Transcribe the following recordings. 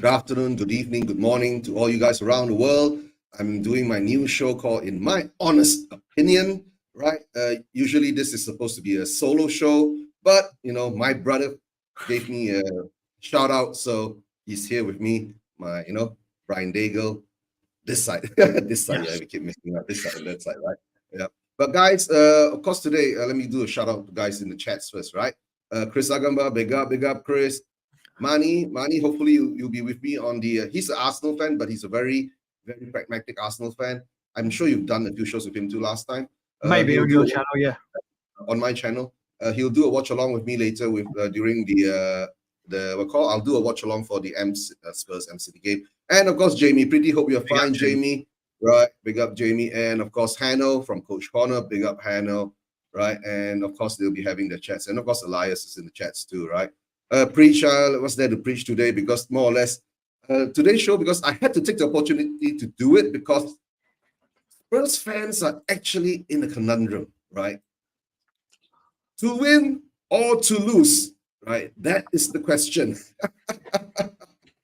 good afternoon, good evening, good morning to all you guys around the world. I'm doing my new show called In My Honest Opinion, right? Usually this is supposed to be a solo show, but my brother gave me a shout out, so he's here with me. My, Brian Daigle, this side, this side. Yes. Yeah, we keep missing out this side and that side, right? Yeah. But guys, of course, today let me do a shout out to guys in the chats first, right? Chris Agamba, big up, Chris. Mani, hopefully you'll be with me on the. He's an Arsenal fan, but he's a very, very pragmatic Arsenal fan. I'm sure you've done a few shows with him too last time. Maybe on your channel, yeah. On my channel, he'll do a watch along with me later with during the I'll do a watch along for the Spurs M.City game. And of course, Jamie, pretty hope you're fine, Jamie. Right, big up Jamie, and of course Hanno from Coach Corner, big up Hanno, right? And of course they'll be having the chats, and of course Elias is in the chats too, right? Preach was there to preach today because more or less today's show, because I had to take the opportunity to do it because Spurs fans are actually in a conundrum, right? To win or to lose, right? That is the question,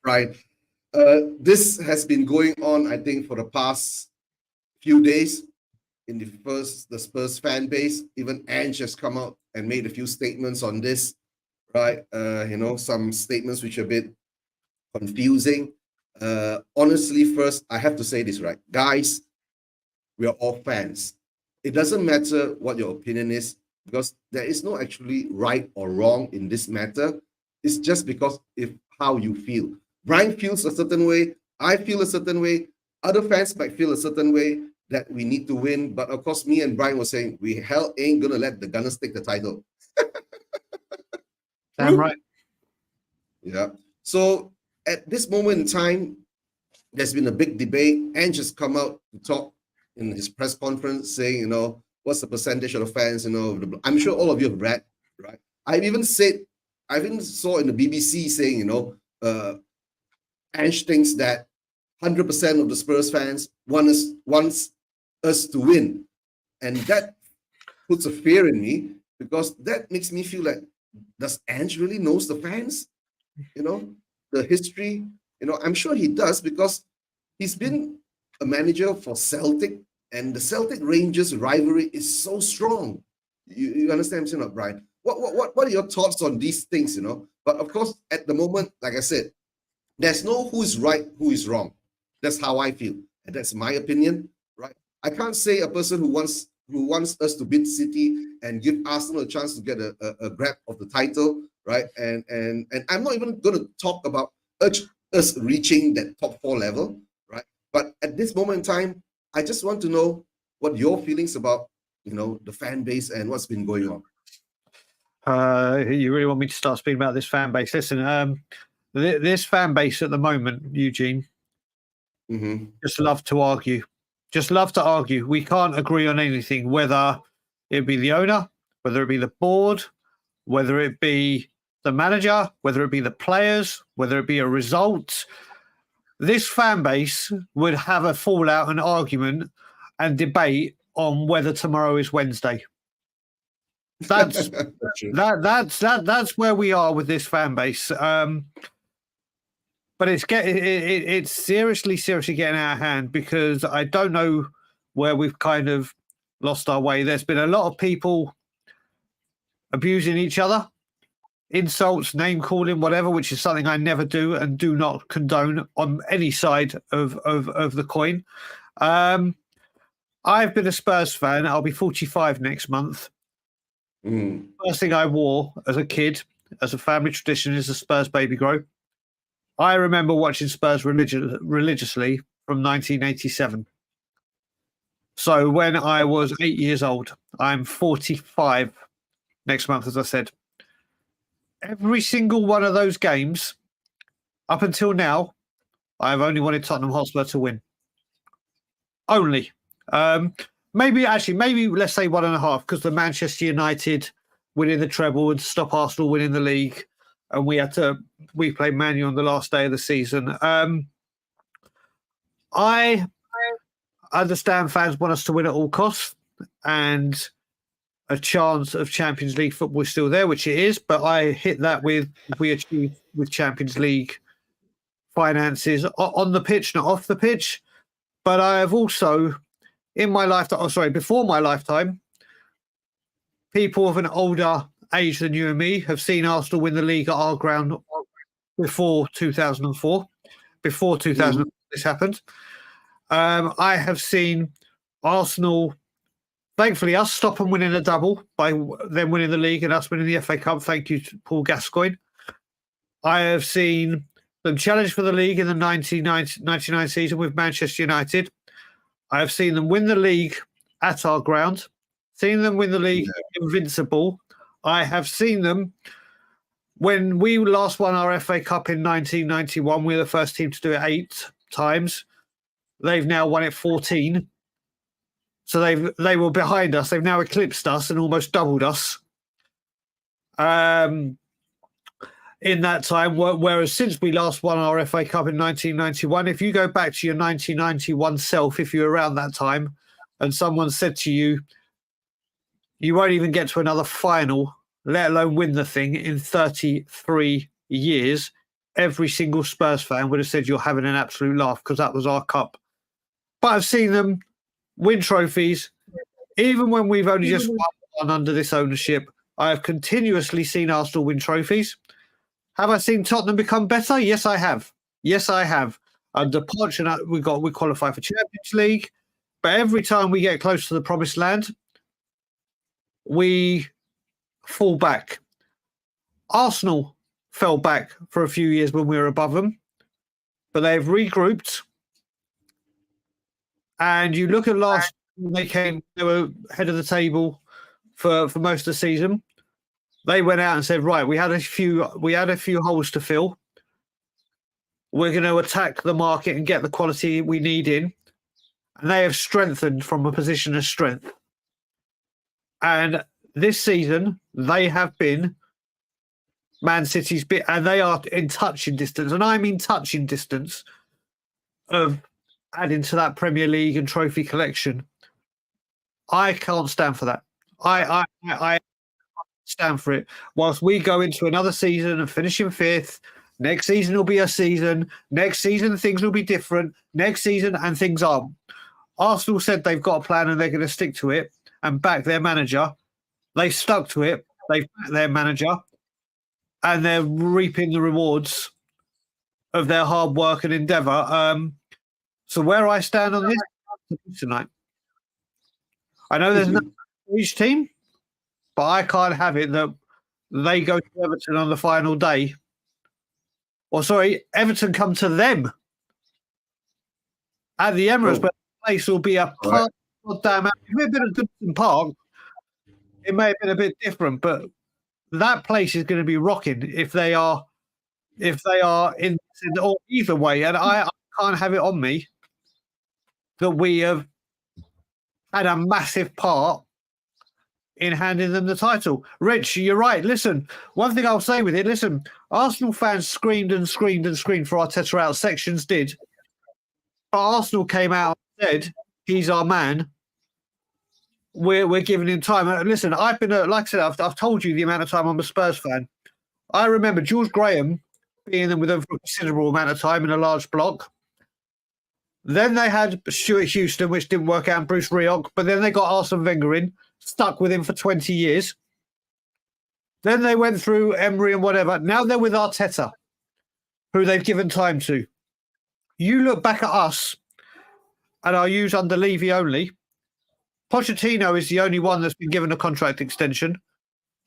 right? This has been going on, I think, for the past few days in the Spurs fan base. Even Ange has come out and made a few statements on this, right? Some statements which are a bit confusing. Honestly, first, I have to say this, right? Guys, we are all fans. It doesn't matter what your opinion is because there is no actually right or wrong in this matter. It's just because how you feel. Brian feels a certain way, I feel a certain way, other fans might feel a certain way that we need to win. But of course, me and Brian were saying, we hell ain't gonna let the Gunners take the title. Damn right. Yeah. So at this moment in time, there's been a big debate. Ange has come out to talk in his press conference saying, what's the percentage of the fans, I'm sure all of you have read, right? I even saw in the BBC saying, Ange thinks that 100% of the Spurs fans wants us to win. And that puts a fear in me because that makes me feel like, does Ange really knows the fans? The history, I'm sure he does because he's been a manager for Celtic and the Celtic Rangers rivalry is so strong. You understand what I'm saying, Brian? What are your thoughts on these things, But of course, at the moment, like I said, there's no who is right, who is wrong. That's how I feel. And that's my opinion, right? I can't say a person who wants us to beat City and give Arsenal a chance to get a grab of the title, right? And I'm not even going to talk about us reaching that top 4 level, right? But at this moment in time, I just want to know what your feelings about, the fan base and what's been going on. You really want me to start speaking about this fan base? Listen, this fan base at the moment, Eugene, just love to argue. Just love to argue. We can't agree on anything, whether it be the owner, whether it be the board, whether it be the manager, whether it be the players, whether it be a result. This fan base would have a fallout, an argument, and debate on whether tomorrow is Wednesday. That's that's where we are with this fan base. But it's seriously getting out of hand because I don't know where we've kind of lost our way. There's been a lot of people abusing each other, insults, name calling, whatever, which is something I never do and do not condone on any side of the coin. I've been a Spurs fan. I'll be 45 next month. First thing I wore as a kid, as a family tradition, is a Spurs baby grow. I remember watching Spurs religiously from 1987. So when I was 8 years old, I'm 45 next month, as I said. Every single one of those games, up until now, I've only wanted Tottenham Hotspur to win. Only. Maybe let's say 1.5, because the Manchester United winning the treble would stop Arsenal winning the league. And we played Man U on the last day of the season. I understand fans want us to win at all costs, and a chance of Champions League football is still there, which it is. But I hit that with we achieved with Champions League finances on the pitch, not off the pitch. But I have also, in my lifetime, before my lifetime, people of an older age than you and me have seen Arsenal win the league at our ground before 2004. Before 2000, this happened. I have seen Arsenal, thankfully, us stop them winning a double by them winning the league and us winning the FA Cup. Thank you to Paul Gascoigne. I have seen them challenge for the league in the 1999 season with Manchester United. I have seen them win the league at our ground, seen them win the league invincible. I have seen them, when we last won our FA Cup in 1991, we were the first team to do it 8 times. They've now won it 14. So they were behind us. They've now eclipsed us and almost doubled us. In that time, whereas since we last won our FA Cup in 1991, if you go back to your 1991 self, if you're around that time, and someone said to you, you won't even get to another final, let alone win the thing in 33 years, every single Spurs fan would have said you're having an absolute laugh, because that was our cup. But I've seen them win trophies, even when we've only just won one under this ownership. I have continuously seen Arsenal win trophies. Have I seen Tottenham become better? Yes, I have. Yes, I have. Under Poch, and we qualify for Champions League. But every time we get close to the promised land, we fall back. Arsenal fell back for a few years when we were above them, but they've regrouped. And you look at last, they were head of the table for most of the season. They went out and said, right, we had a few holes to fill. We're going to attack the market and get the quality we need in. And they have strengthened from a position of strength. And this season, they have been Man City's bit, and they are in touching distance, and I mean touching distance, of adding to that Premier League and trophy collection. I can't stand for that. I stand for it. Whilst we go into another season and finish in 5th, next season will be a season. Next season, things will be different. Next season, and things aren't. Arsenal said they've got a plan and they're going to stick to it and back their manager. They stuck to it. They've backed their manager, and they're reaping the rewards of their hard work and endeavour. So where I stand on this tonight, I know there's nothing for each team, but I can't have it that they go to Everton on the final day. Or sorry, Everton come to them at the Emirates, but the place will be a park. Goddamn, it may have been a Goodison Park. It may have been a bit different, but that place is going to be rocking if they are in or either way. And I can't have it on me that we have had a massive part in handing them the title. Rich, you're right. Listen, one thing I'll say with it, listen, Arsenal fans screamed and screamed and screamed for Arteta out. Sections did. But Arsenal came out and said, he's our man. We're giving him time. Listen, I've been, like I said, I've told you the amount of time I'm a Spurs fan. I remember George Graham being them with a considerable amount of time in a large block. Then they had Stuart Houston, which didn't work out, and Bruce Rioch. But then they got Arsene Wenger in, stuck with him for 20 years. Then they went through Emery and whatever. Now they're with Arteta, who they've given time to. You look back at us, and I'll use under Levy only. Pochettino is the only one that's been given a contract extension.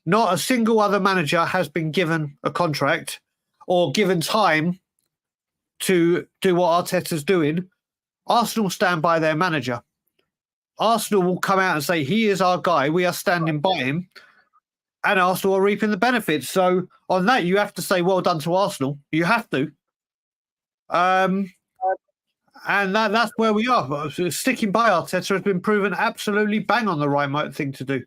Not a single other manager has been given a contract or given time to do what Arteta's doing. Arsenal stand by their manager. Arsenal will come out and say, he is our guy. We are standing by him. And Arsenal are reaping the benefits. So on that, you have to say, well done to Arsenal. You have to. And that's where we are. Sticking by Arteta has been proven absolutely bang on the right thing to do.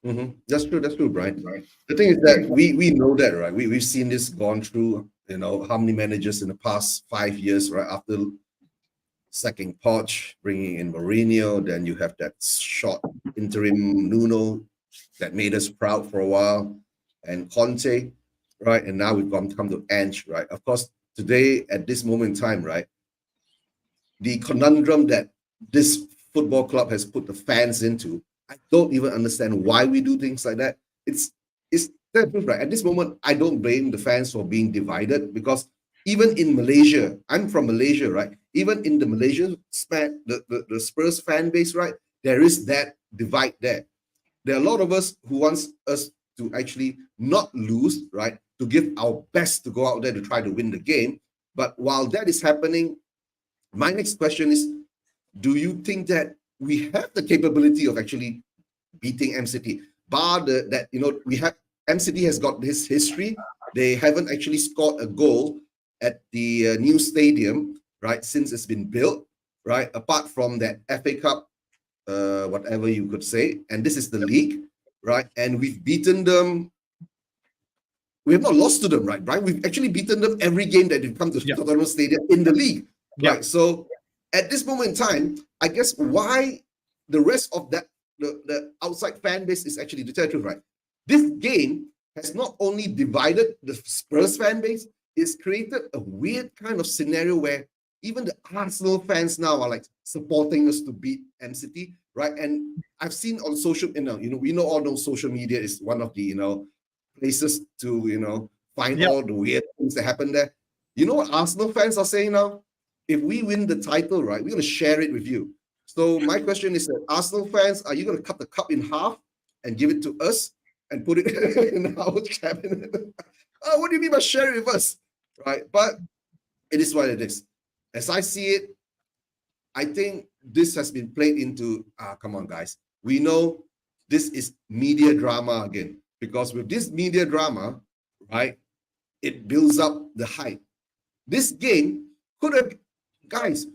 Mm-hmm. That's true, Brian. Right. The thing is that we know that, right? We've seen this gone through, how many managers in the past 5 years, right? After sacking Poch, bringing in Mourinho, then you have that short interim Nuno that made us proud for a while, and Conte, right? And now we've come to Ange, right? Of course, today, at this moment in time, right, the conundrum that this football club has put the fans into, I don't even understand why we do things like that. It's right. At this moment, I don't blame the fans for being divided, because even in Malaysia, I'm from Malaysia, right? Even in the Malaysian the Spurs fan base, right? There is that divide there. There are a lot of us who wants us to actually not lose, right? To give our best to go out there to try to win the game. But while that is happening, my next question is, do you think that we have the capability of actually beating M.City? Bar that, we have, M.City has got this history. They haven't actually scored a goal at the new stadium, right, since it's been built, right? Apart from that FA Cup, whatever you could say, and this is the league, right? And we've beaten them. We have not lost to them, right? We've actually beaten them every game that they've come to Tottenham Stadium in the league, right? So at this moment in time, I guess why the rest of that, the outside fan base is actually the truth, right? This game has not only divided the Spurs fan base, it's created a weird kind of scenario where even the Arsenal fans now are like supporting us to beat M.City, right? And I've seen on social, we know all those social media is one of the, places to, find all the weird things that happen there. You know what Arsenal fans are saying now? If we win the title, right, we're going to share it with you. So my question is that Arsenal fans, are you going to cut the cup in half and give it to us and put it in our cabinet? What do you mean by share it with us? Right? But it is what it is. As I see it, I think this has been played into, come on, guys. We know this is media drama again, because with this media drama, right, it builds up the hype. This game could have, guys,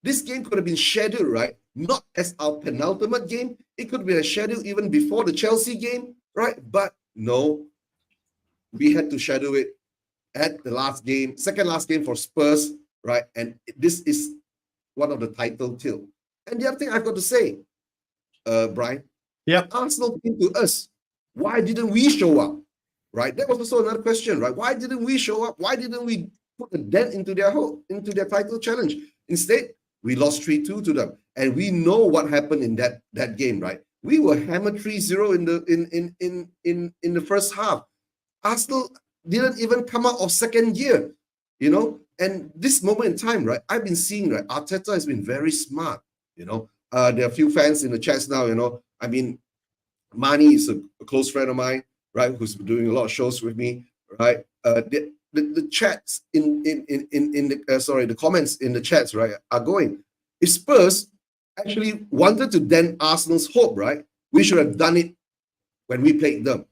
this game could have been scheduled, right? Not as our penultimate game. It could be a schedule even before the Chelsea game, right? But no, we had to schedule it at the last game, second last game for Spurs, right? And this is one of the title till. And the other thing I've got to say, Brian, Arsenal came to us. Why didn't we show up? Right? That was also another question, right? Why didn't we show up? Why didn't we put a dent into their title challenge? Instead, we lost 3-2 to them. And we know what happened in that game, right? We were hammered 3-0 in the first half. Arsenal didn't even come out of second gear, And this moment in time, right, I've been seeing, right, Arteta has been very smart, There are a few fans in the chats now, I mean, Mani is a close friend of mine, right, who's doing a lot of shows with me, right? The chats in the comments in the chats, right, are going. If Spurs actually wanted to dent Arsenal's hope, right, we should have done it when we played them.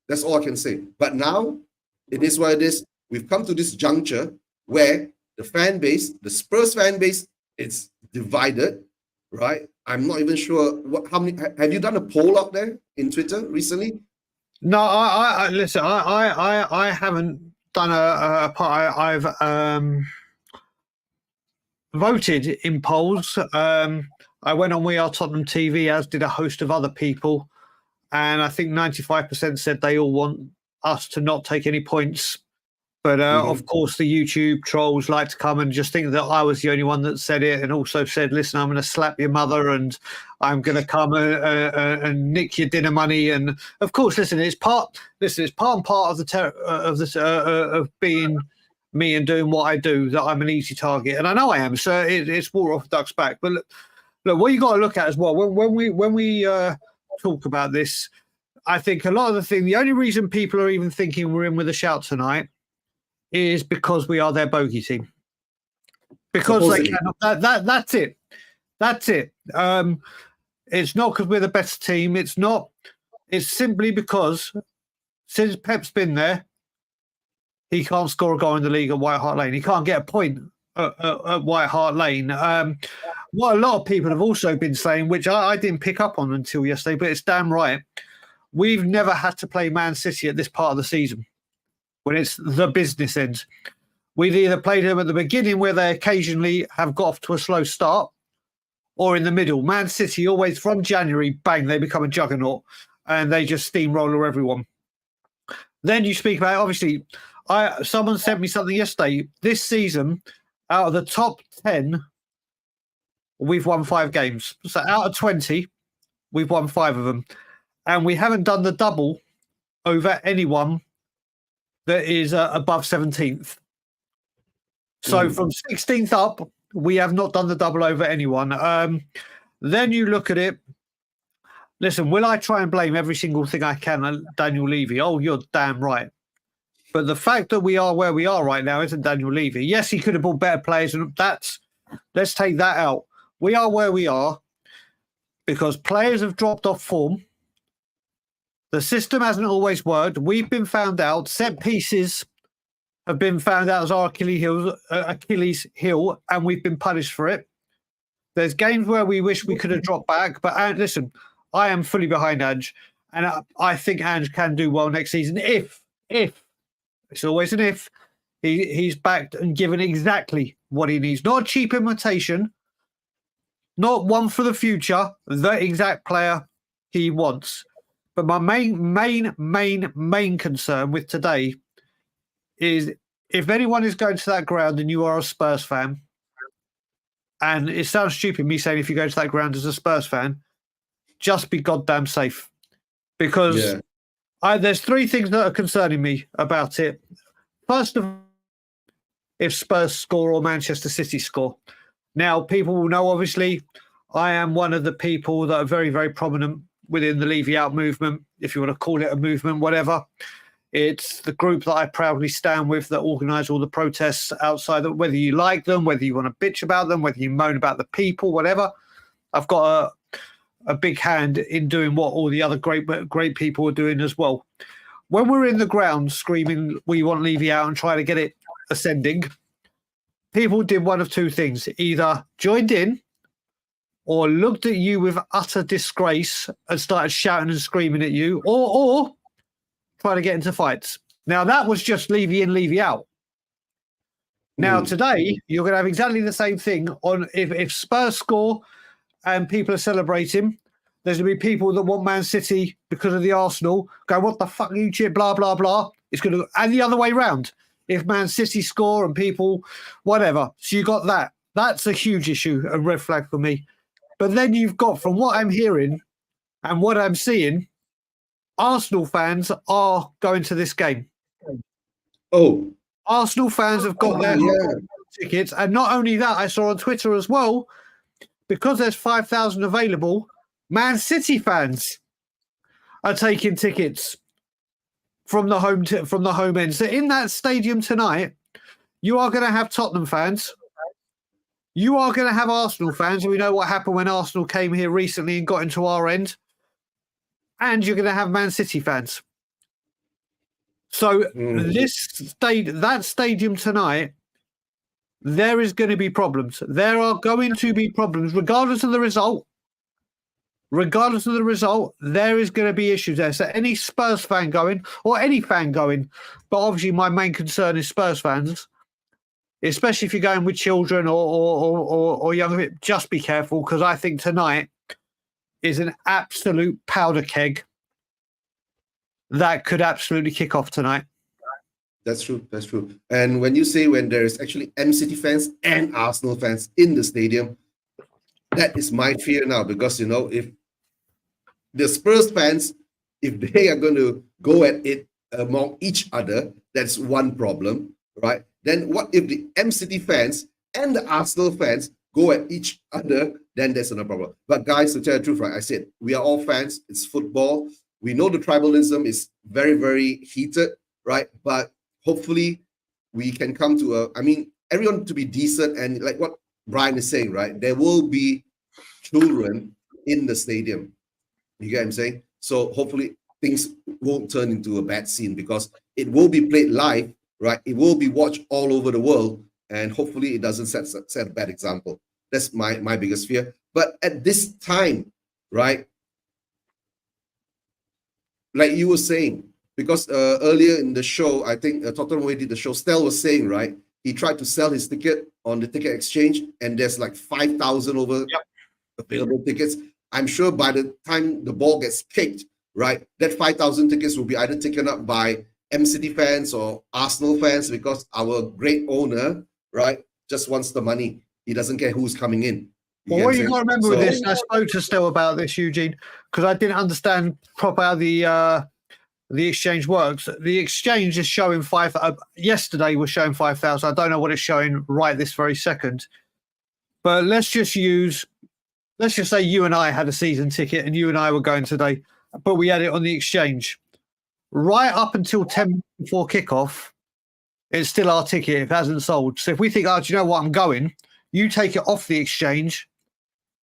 That's all I can say. But now, it is what it is. We've come to this juncture where the fan base, the Spurs fan base, it's divided, right? I'm not even sure how many. Have you done a poll out there in Twitter recently? No, I listen. I haven't done a part. I've voted in polls. I went on We Are Tottenham TV, as did a host of other people, and I think 95% said they all want us to not take any points. But of course, the YouTube trolls like to come and just think that I was the only one that said it, and also said, "Listen, I'm going to slap your mother, and I'm going to come and nick your dinner money." And of course, it's part and part of of being me and doing what I do, that I'm an easy target, and I know I am. So it's water off a duck's back. But look, what you got to look at as well when we talk about this, I think a lot of the only reason people are even thinking we're in with a shout tonight is because we are their bogey team. Because they cannot, that's it. That's it. It's not because we're the best team. It's not. It's simply because since Pep's been there, he can't score a goal in the league at White Hart Lane. He can't get a point at White Hart Lane. What a lot of people have also been saying, which I didn't pick up on until yesterday, but it's damn right. We've never had to play Man City at this part of the season, when it's the business end. We've either played them at the beginning, where they occasionally have got off to a slow start, or in the middle. Man City always, from January, bang, they become a juggernaut and they just steamroller everyone. Then you speak about, obviously, Someone sent me something yesterday. This season, out of the top 10, we've won 5 games. So out of 20, we've won 5 of them. And we haven't done the double over anyone that is above 17th. So from 16th up, we have not done the double over anyone. Then you look at it. Listen, will I try and blame every single thing I can on Daniel Levy? Oh, you're damn right. But the fact that we are where we are right now isn't Daniel Levy. Yes, he could have brought better players, and let's take that out. We are where we are because players have dropped off form. The system hasn't always worked. We've been found out. Set pieces have been found out as our Achilles heel, and we've been punished for it. There's games where we wish we could have dropped back. But listen, I am fully behind Ange, and I think Ange can do well next season if it's always an if, he's backed and given exactly what he needs. Not a cheap imitation, not one for the future, the exact player he wants. But my main concern with today is if anyone is going to that ground and you are a Spurs fan, and it sounds stupid me saying if you go to that ground as a Spurs fan, just be goddamn safe. Because there's 3 things that are concerning me about it. First of all, if Spurs score or Manchester City score. Now, people will know, obviously, I am one of the people that are very, very prominent within the Levy Out movement, if you want to call it a movement, whatever. It's the group that I proudly stand with that organise all the protests outside, whether you like them, whether you want to bitch about them, whether you moan about the people, whatever. I've got a big hand in doing what all the other great people are doing as well. When we're in the ground screaming, we want Levy out and trying to get it ascending, people did one of 2 things. Either joined in or looked at you with utter disgrace and started shouting and screaming at you, or trying to get into fights. Now, that was just Levy in, Levy out. Now, today, you're going to have exactly the same thing. On if Spurs score and people are celebrating, there's going to be people that want Man City because of the Arsenal go, what the fuck, you chip, blah, blah, blah. It's going to, and the other way round. If Man City score and people, whatever. So you got that. That's a huge issue, a red flag for me. But then you've got, from what I'm hearing and what I'm seeing, Arsenal fans are going to this game. Oh. Arsenal fans have got their tickets. And not only that, I saw on Twitter as well, because there's 5,000 available, Man City fans are taking tickets from the home end. So in that stadium tonight, you are going to have Tottenham fans. You are going to have Arsenal fans. We know what happened when Arsenal came here recently and got into our end. And you're going to have Man City fans. So that stadium tonight, there is going to be problems. There are going to be problems, regardless of the result. Regardless of the result, there is going to be issues there. So any Spurs fan going, or any fan going, but obviously my main concern is Spurs fans, especially if you're going with children or young, just be careful, because I think tonight is an absolute powder keg that could absolutely kick off tonight. That's true. That's true. And when you say when there is actually M.City fans and Arsenal fans in the stadium, that is my fear now, because, you know, if the Spurs fans, if they are going to go at it among each other, that's one problem, right? Then what if the M.City fans and the Arsenal fans go at each other? Then that's another problem. But guys, to tell the truth, right, I said, we are all fans. It's football. We know the tribalism is very, very heated, right? But hopefully we can come to everyone to be decent, and like what Brian is saying, right? There will be children in the stadium. You get what I'm saying? So hopefully things won't turn into a bad scene, because it will be played live, right? It will be watched all over the world, and hopefully it doesn't set a bad example. That's my biggest fear. But at this time, right, like you were saying, because earlier in the show, I think Tottenham did the show, Stel was saying, right, he tried to sell his ticket on the ticket exchange, and there's like 5,000 over available tickets. I'm sure by the time the ball gets kicked, right, that 5,000 tickets will be either taken up by M.City fans or Arsenal fans because our great owner, right, just wants the money. He does't care who's coming in. Well, what you got to remember with this, and I spoke to Still about this, Eugene, because I didn't understand proper how the exchange works. The exchange is showing yesterday was showing 5,000. I don't know what it's showing right this very second. But let's just say you and I had a season ticket and you and I were going today, but we had it on the exchange. Right up until 10 before kickoff, it's still our ticket. It hasn't sold. So if we think, oh, do you know what, I'm going, you take it off the exchange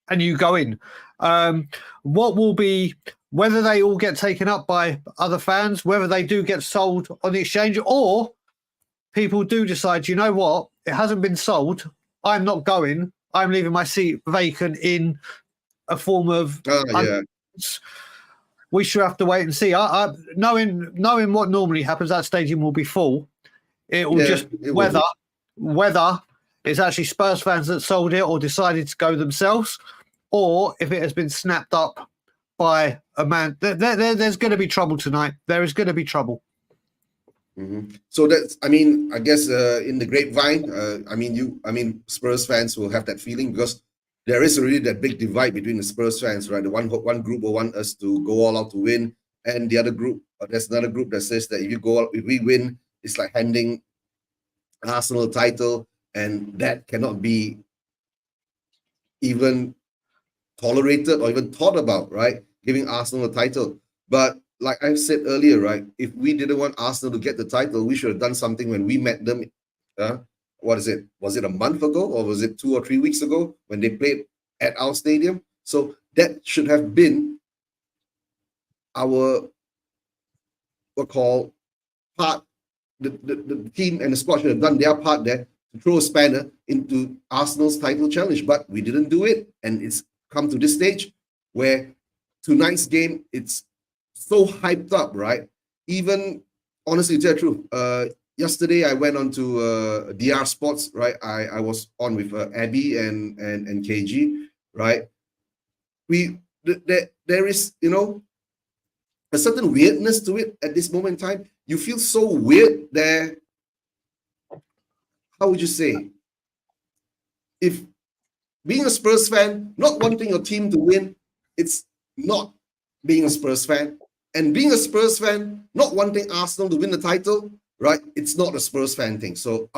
and you go in. What will be, whether they all get taken up by other fans, whether they do get sold on the exchange, or people do decide, you know what, it hasn't been sold, I'm not going, I'm leaving my seat vacant in a form of we should have to wait and see. Knowing what normally happens, that stadium will be full. It will whether it's actually Spurs fans that sold it or decided to go themselves, or if it has been snapped up by a man. There's going to be trouble tonight. There is going to be trouble. Mm-hmm. So that's, I mean, I guess in the grapevine, Spurs fans will have that feeling because there is already that big divide between the Spurs fans, right? The one group will want us to go all out to win, and the other group, there's another group that says that if we win, it's like handing Arsenal a title, and that cannot be even tolerated or even thought about, right? Giving Arsenal a title. But like I said earlier, right? If we didn't want Arsenal to get the title, we should have done something when we met them. What is it? Was it a month ago or was it 2 or 3 weeks ago when they played at our stadium? So that should have been our part. The team and the squad should have done their part there to throw a spanner into Arsenal's title challenge, but we didn't do it, and it's come to this stage where tonight's game, it's so hyped up, right? Even honestly, to tell the truth, yesterday I went on to DR Sports, right? I was on with Abby and KG, right? There is, a certain weirdness to it at this moment in time. You feel so weird there. How would you say? If being a Spurs fan, not wanting your team to win, it's not being a Spurs fan. And being a Spurs fan, not wanting Arsenal to win the title, right? It's not a Spurs fan thing. So,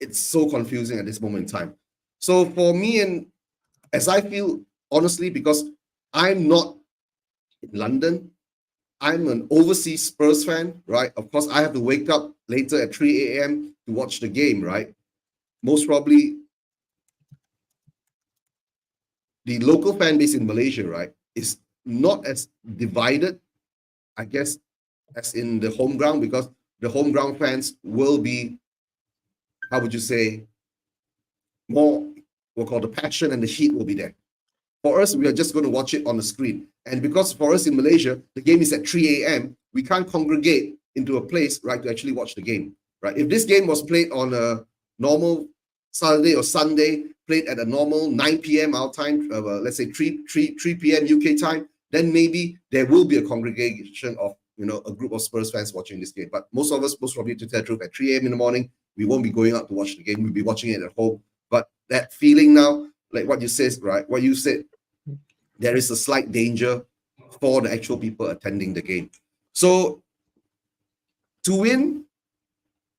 it's so confusing at this moment in time. So for me, and as I feel, honestly, because I'm not in London, I'm an overseas Spurs fan, right? Of course, I have to wake up later at 3 a.m. to watch the game, right? Most probably, the local fan base in Malaysia, right, is not as divided, I guess, as in the home ground, because the home ground fans will be, how would you say, more, we'll call the passion and the heat will be there. For us, we are just going to watch it on the screen. And because for us in Malaysia, the game is at 3 a.m., we can't congregate into a place, right, to actually watch the game, right? If this game was played on a normal Saturday or Sunday, played at a normal 9 p.m. our time, let's say 3 p.m. UK time, then maybe there will be a congregation of, a group of Spurs fans watching this game. But most of us, most probably, to tell the truth, at 3 a.m. in the morning, we won't be going out to watch the game. We'll be watching it at home. But that feeling now, like what you said, right? What you said, there is a slight danger for the actual people attending the game. So to win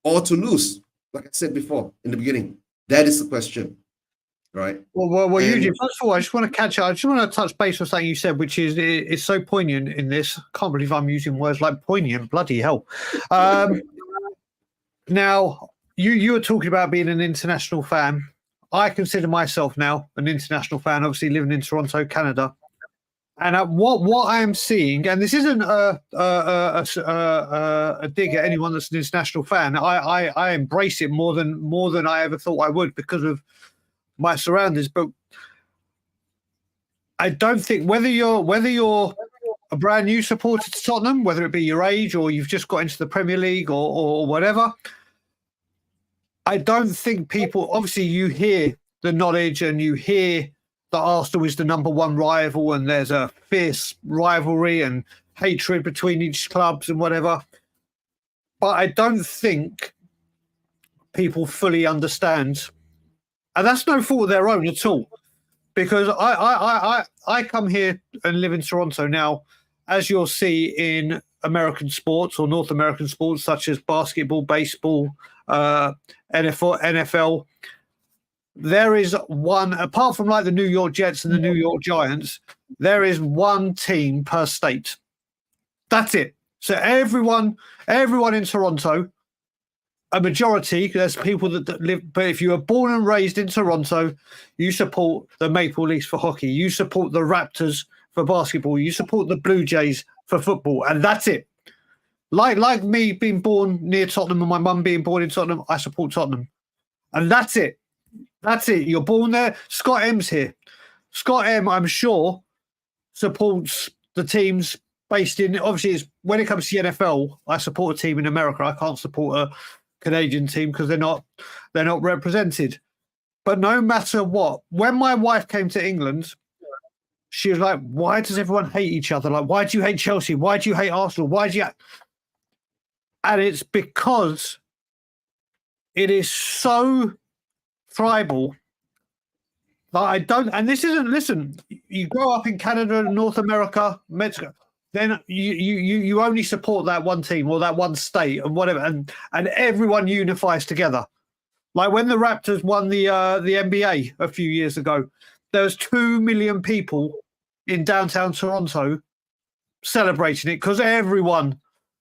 or to lose, like I said before in the beginning, that is the question, right? Well, Eugene, first of all, I just want to catch up. I just want to touch base on something you said, which is so poignant in this. I can't believe I'm using words like poignant. Bloody hell. Now, you were talking about being an international fan. I consider myself now an international fan, obviously living in Toronto, Canada. And what I am seeing, and this isn't a dig at anyone that's an international fan. I embrace it more than I ever thought I would because of my surroundings. But I don't think whether you're a brand new supporter to Tottenham, whether it be your age or you've just got into the Premier League or whatever, I don't think people, obviously you hear the knowledge and you hear that Arsenal is the number one rival and there's a fierce rivalry and hatred between each clubs and whatever. but I don't think people fully understand, and that's no fault of their own at all. Because I come here and live in Toronto now, as you'll see in American sports or North American sports such as basketball, baseball, NFL. There is one, apart from like the New York Jets and the New York Giants, there is one team per state. That's it. So everyone in Toronto, a majority, there's people that live, but if you were born and raised in Toronto, you support the Maple Leafs for hockey, you support the Raptors for basketball, you support the Blue Jays for football, and that's it. Like me being born near Tottenham and my mum being born in Tottenham, I support Tottenham. And that's it. That's it. You're born there. Scott M's here. Scott M, I'm sure, supports the teams based in, obviously, it's, when it comes to the NFL, I support a team in America. I can't support a Canadian team because they're not represented. But no matter what, when my wife came to England, she was like, why does everyone hate each other? Like, why do you hate Chelsea? Why do you hate Arsenal? Why do you... And it's because it is so tribal that I don't, and this isn't, listen, you grow up in Canada, North America, Mexico, then you only support that one team or that one state and whatever, and everyone unifies together. Like when the Raptors won the NBA a few years ago, there was 2 million people in downtown Toronto celebrating it because everyone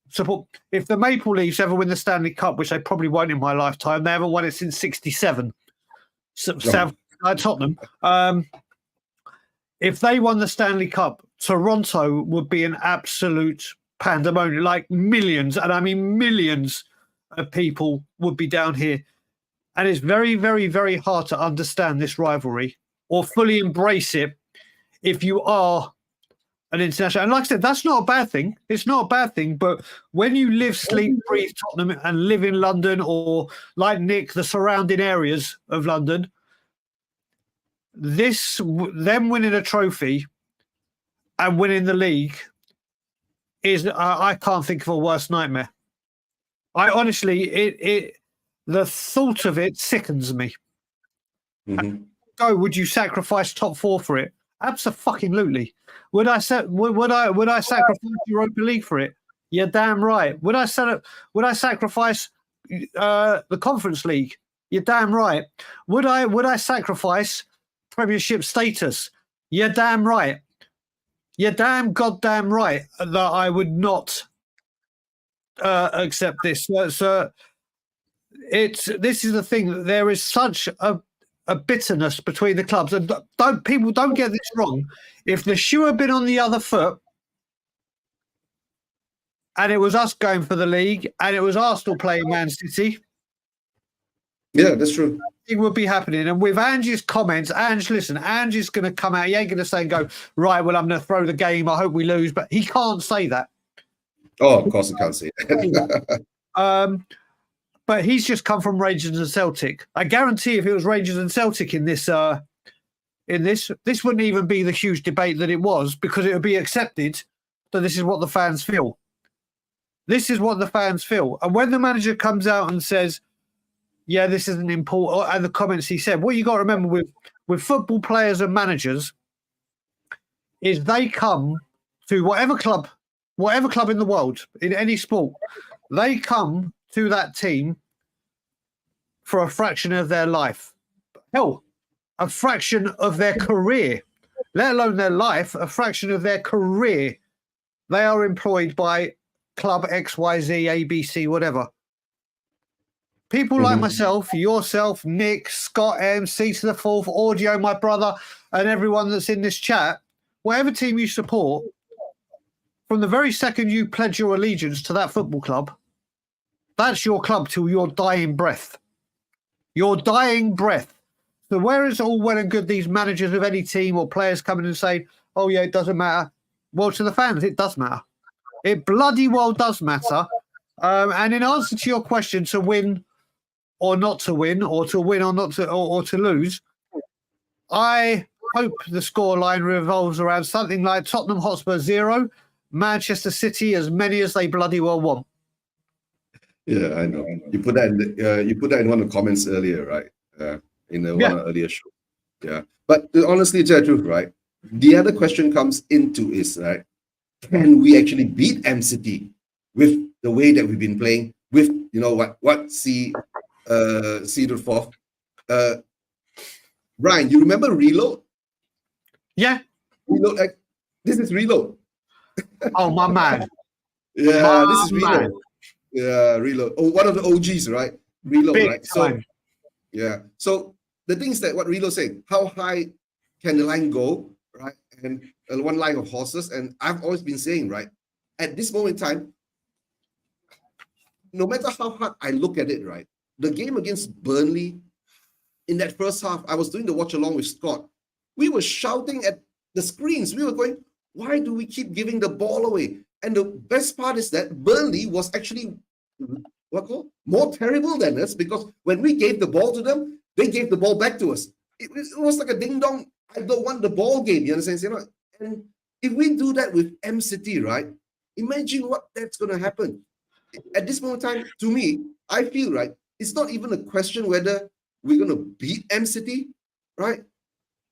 support. If the Maple Leafs ever win the Stanley Cup, which they probably won't in my lifetime, they haven't won it since '67. South Tottenham. If they won the Stanley Cup, Toronto would be an absolute pandemonium. Like millions, and I mean millions of people would be down here. And it's very, very, very hard to understand this rivalry or fully embrace it if you are an international. And like I said, that's not a bad thing. It's not a bad thing. But when you live, sleep, breathe Tottenham and live in London or like Nick, the surrounding areas of London, them winning a trophy and winning the league is, I can't think of a worse nightmare. I honestly, the thought of it sickens me. Mm-hmm. Would you sacrifice top four for it? Absolutely. Would I sacrifice Europa League for it? You're damn right. Would I sacrifice the Conference League? You're damn right. Would I sacrifice Premiership status? You're damn right. You're damn goddamn right that I would not accept this. So this is the thing. There is such a bitterness between the clubs, and don't get this wrong. If the shoe had been on the other foot, and it was us going for the league, and it was Arsenal playing Man City, yeah, that's true. It would be happening. And with Angie's comments, listen, Angie's going to come out. He ain't going to say and go, right, well, I'm going to throw the game. I hope we lose. But he can't say that. Oh, of course he can't say it. But he's just come from Rangers and Celtic. I guarantee if it was Rangers and Celtic in this wouldn't even be the huge debate that it was, because it would be accepted that this is what the fans feel. This is what the fans feel. And when the manager comes out and says, yeah, this isn't important, and the comments he said, what you got to remember with football players and managers is they come to whatever club in the world, in any sport, they come to that team for a fraction of their life. Hell, a fraction of their career, let alone their life, a fraction of their career. They are employed by club XYZ, ABC, whatever. People like myself, yourself, Nick, Scott, M.City to the fourth, Audio, my brother, and everyone that's in this chat, whatever team you support, from the very second you pledge your allegiance to that football club, that's your club till your dying breath. Your dying breath. So where is all well and good these managers of any team or players coming and saying, oh, yeah, it doesn't matter. Well, to the fans, it does matter. It bloody well does matter. And in answer to your question, to win or not to win, or to win or not to, or to lose, I hope the scoreline revolves around something like Tottenham Hotspur 0, Manchester City as many as they bloody well want. Yeah, I know. You put that in one of the comments earlier, right? In one of the earlier show. Yeah. But honestly, to tell the truth, right? The other question comes into is, right, can we actually beat M.City with the way that we've been playing with, C to fourth? Brian, you remember Reload? Yeah. Reload. This is Reload. Oh, my man. Yeah, this is Reload. Yeah, Reload. Oh, one of the OGs, right? Reload, Big right? time. So, yeah. So the thing is that what Reload saying, how high can the line go, right? And one line of horses. And I've always been saying, right, at this moment in time, no matter how hard I look at it, right, the game against Burnley in that first half, I was doing the watch along with Scott. We were shouting at the screens. We were going, why do we keep giving the ball away? And the best part is that Burnley was actually more terrible than us, because when we gave the ball to them, they gave the ball back to us. It was like a ding dong, I don't want the ball game. You understand? And if we do that with M.City, right? Imagine what that's going to happen. At this moment in time, to me, I feel, right, it's not even a question whether we're going to beat M.City, right?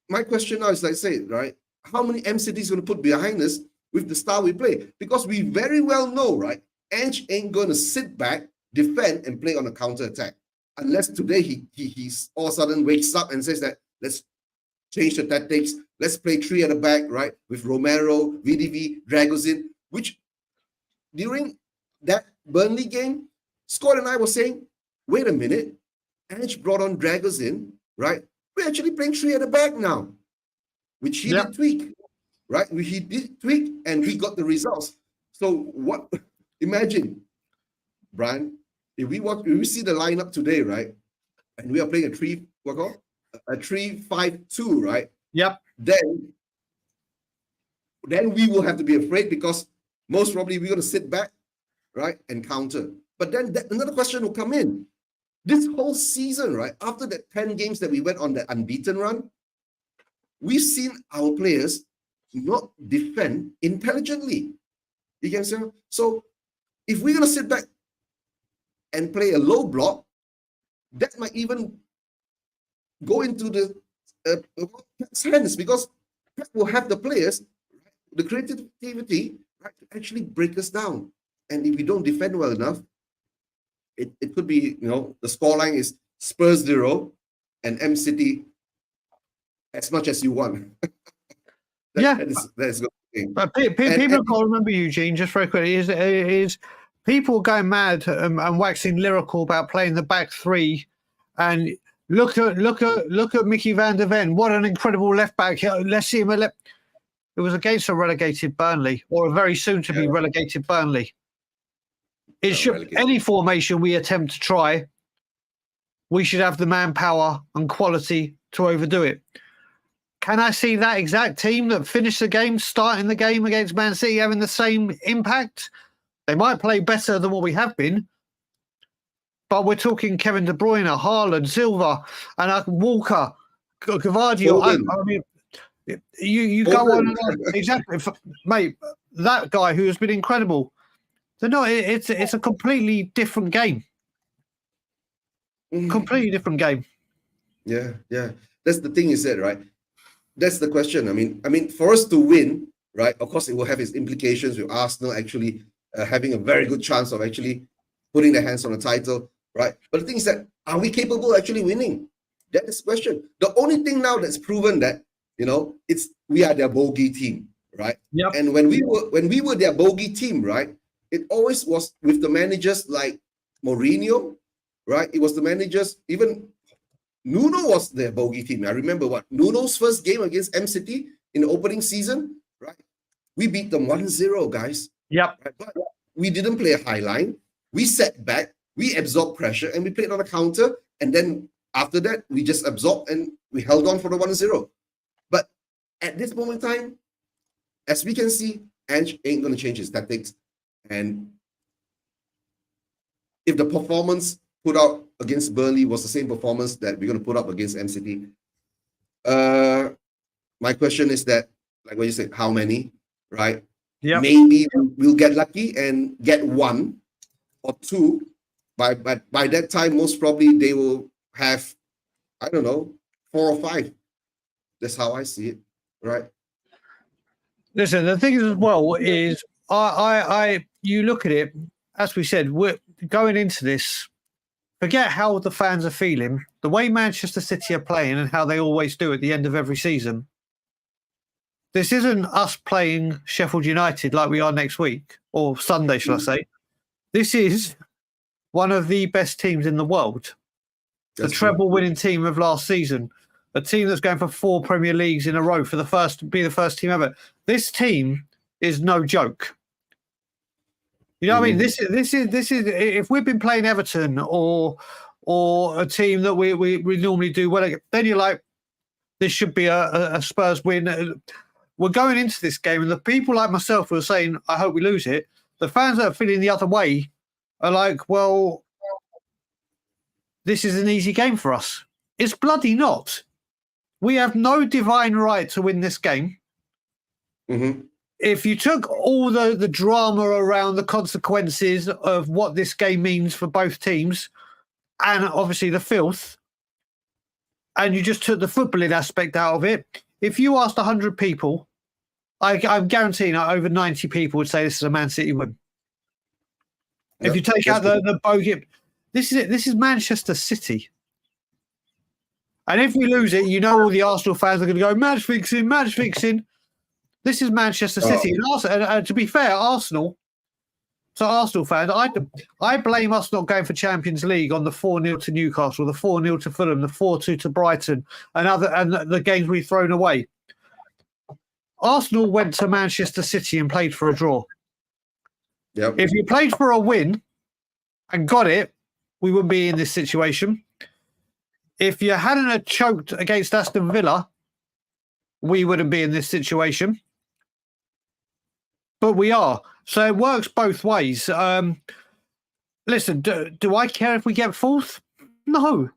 My question now is, like I say, right, how many M.City is going to put behind us with the style we play? Because we very well know, right, Ange ain't going to sit back, defend, and play on a counter attack, unless today he's all of a sudden wakes up and says that let's change the tactics, let's play three at the back, right, with Romero, VDV, Dragozin, which during that Burnley game, Scott and I were saying, wait a minute, Ange brought on Dragozin, right? We're actually playing three at the back now, which he did tweak, right? He did tweak, and we got the results. So what? Imagine, Brian, if we see the lineup today, right, and we are playing a 3-5-2, right? Yep. Then we will have to be afraid, because most probably we're going to sit back, right, and counter. But then another question will come in. This whole season, right, after that 10 games that we went on that unbeaten run, we've seen our players not defend intelligently. You can say, so if we're going to sit back and play a low block, that might even go into the hands, because Pep will have the players, the creativity, right, to actually break us down. And if we don't defend well enough, it could be, the scoreline is Spurs 0 and M.City as much as you want. That is good thing. But people have got to remember, Eugene, just very quickly, is people going mad and waxing lyrical about playing the back three, and look at Mickey van der Ven. What an incredible left back. Let's see him at left. It was against a relegated Burnley, or a very soon to be relegated Burnley. It should, any formation we attempt to try, we should have the manpower and quality to overdo it. Can I see that exact team that finished the game, starting the game against Man City, having the same impact? They might play better than what we have been, but we're talking Kevin De Bruyne, Haaland, Silva, and Walker, Gvardiol. I mean, you go on and on. Exactly, mate. That guy who has been incredible. So no, it's a completely different game. Completely different game. Yeah. That's the thing, is that, right? That's the question. I mean, for us to win, right? Of course, it will have its implications with Arsenal actually having a very good chance of actually putting their hands on the title, right? But the thing is that, are we capable of actually winning? That is the question. The only thing now that's proven that, we are their bogey team, right? Yep. And when we were their bogey team, right, it always was with the managers like Mourinho, right? It was the managers, even Nuno was their bogey team. I remember Nuno's first game against M.City in the opening season, right? We beat them 1-0, guys. Yep. Right? But we didn't play a high line. We sat back, we absorbed pressure, and we played on a counter. And then after that, we just absorbed and we held on for the 1-0. But at this moment in time, as we can see, Ange ain't going to change his tactics. And if the performance put out against Burnley was the same performance that we're going to put up against M.City, my question is that, like what you said, how many, right? Yeah. Maybe we'll get lucky and get 1 or 2, by that time, most probably they will have, I don't know, 4 or 5. That's how I see it, right? Listen, the thing is as well is you look at it, as we said, we're going into this, forget how the fans are feeling, the way Manchester City are playing and how they always do at the end of every season. This isn't us playing Sheffield United like we are next week, or Sunday, shall I say. This is one of the best teams in the world. The treble-winning team of last season. A team that's going for 4 Premier Leagues in a row for the first team ever. This team is no joke. You know what I mean? This is if we've been playing Everton or a team that we normally do well, then you're like, this should be a Spurs win. We're going into this game, and the people like myself who are saying, I hope we lose it. The fans that are feeling the other way are like, well, this is an easy game for us. It's bloody not. We have no divine right to win this game. If you took all the drama around the consequences of what this game means for both teams, and obviously the filth, and you just took the footballing aspect out of it, if you asked 100 people, I'm guaranteeing over 90 people would say this is a Man City win. If you take out the bogey, this is it. This is Manchester City. And if we lose it, you know all the Arsenal fans are going to go, match fixing, match fixing. This is Manchester City. And to be fair, Arsenal fans, I blame us not going for Champions League on the 4-0 to Newcastle, the 4-0 to Fulham, the 4-2 to Brighton, and the games we've thrown away. Arsenal went to Manchester City and played for a draw. Yep. If you played for a win and got it, we wouldn't be in this situation. If you hadn't choked against Aston Villa, we wouldn't be in this situation. But we are. So it works both ways. Listen, do I care if we get 4th? No.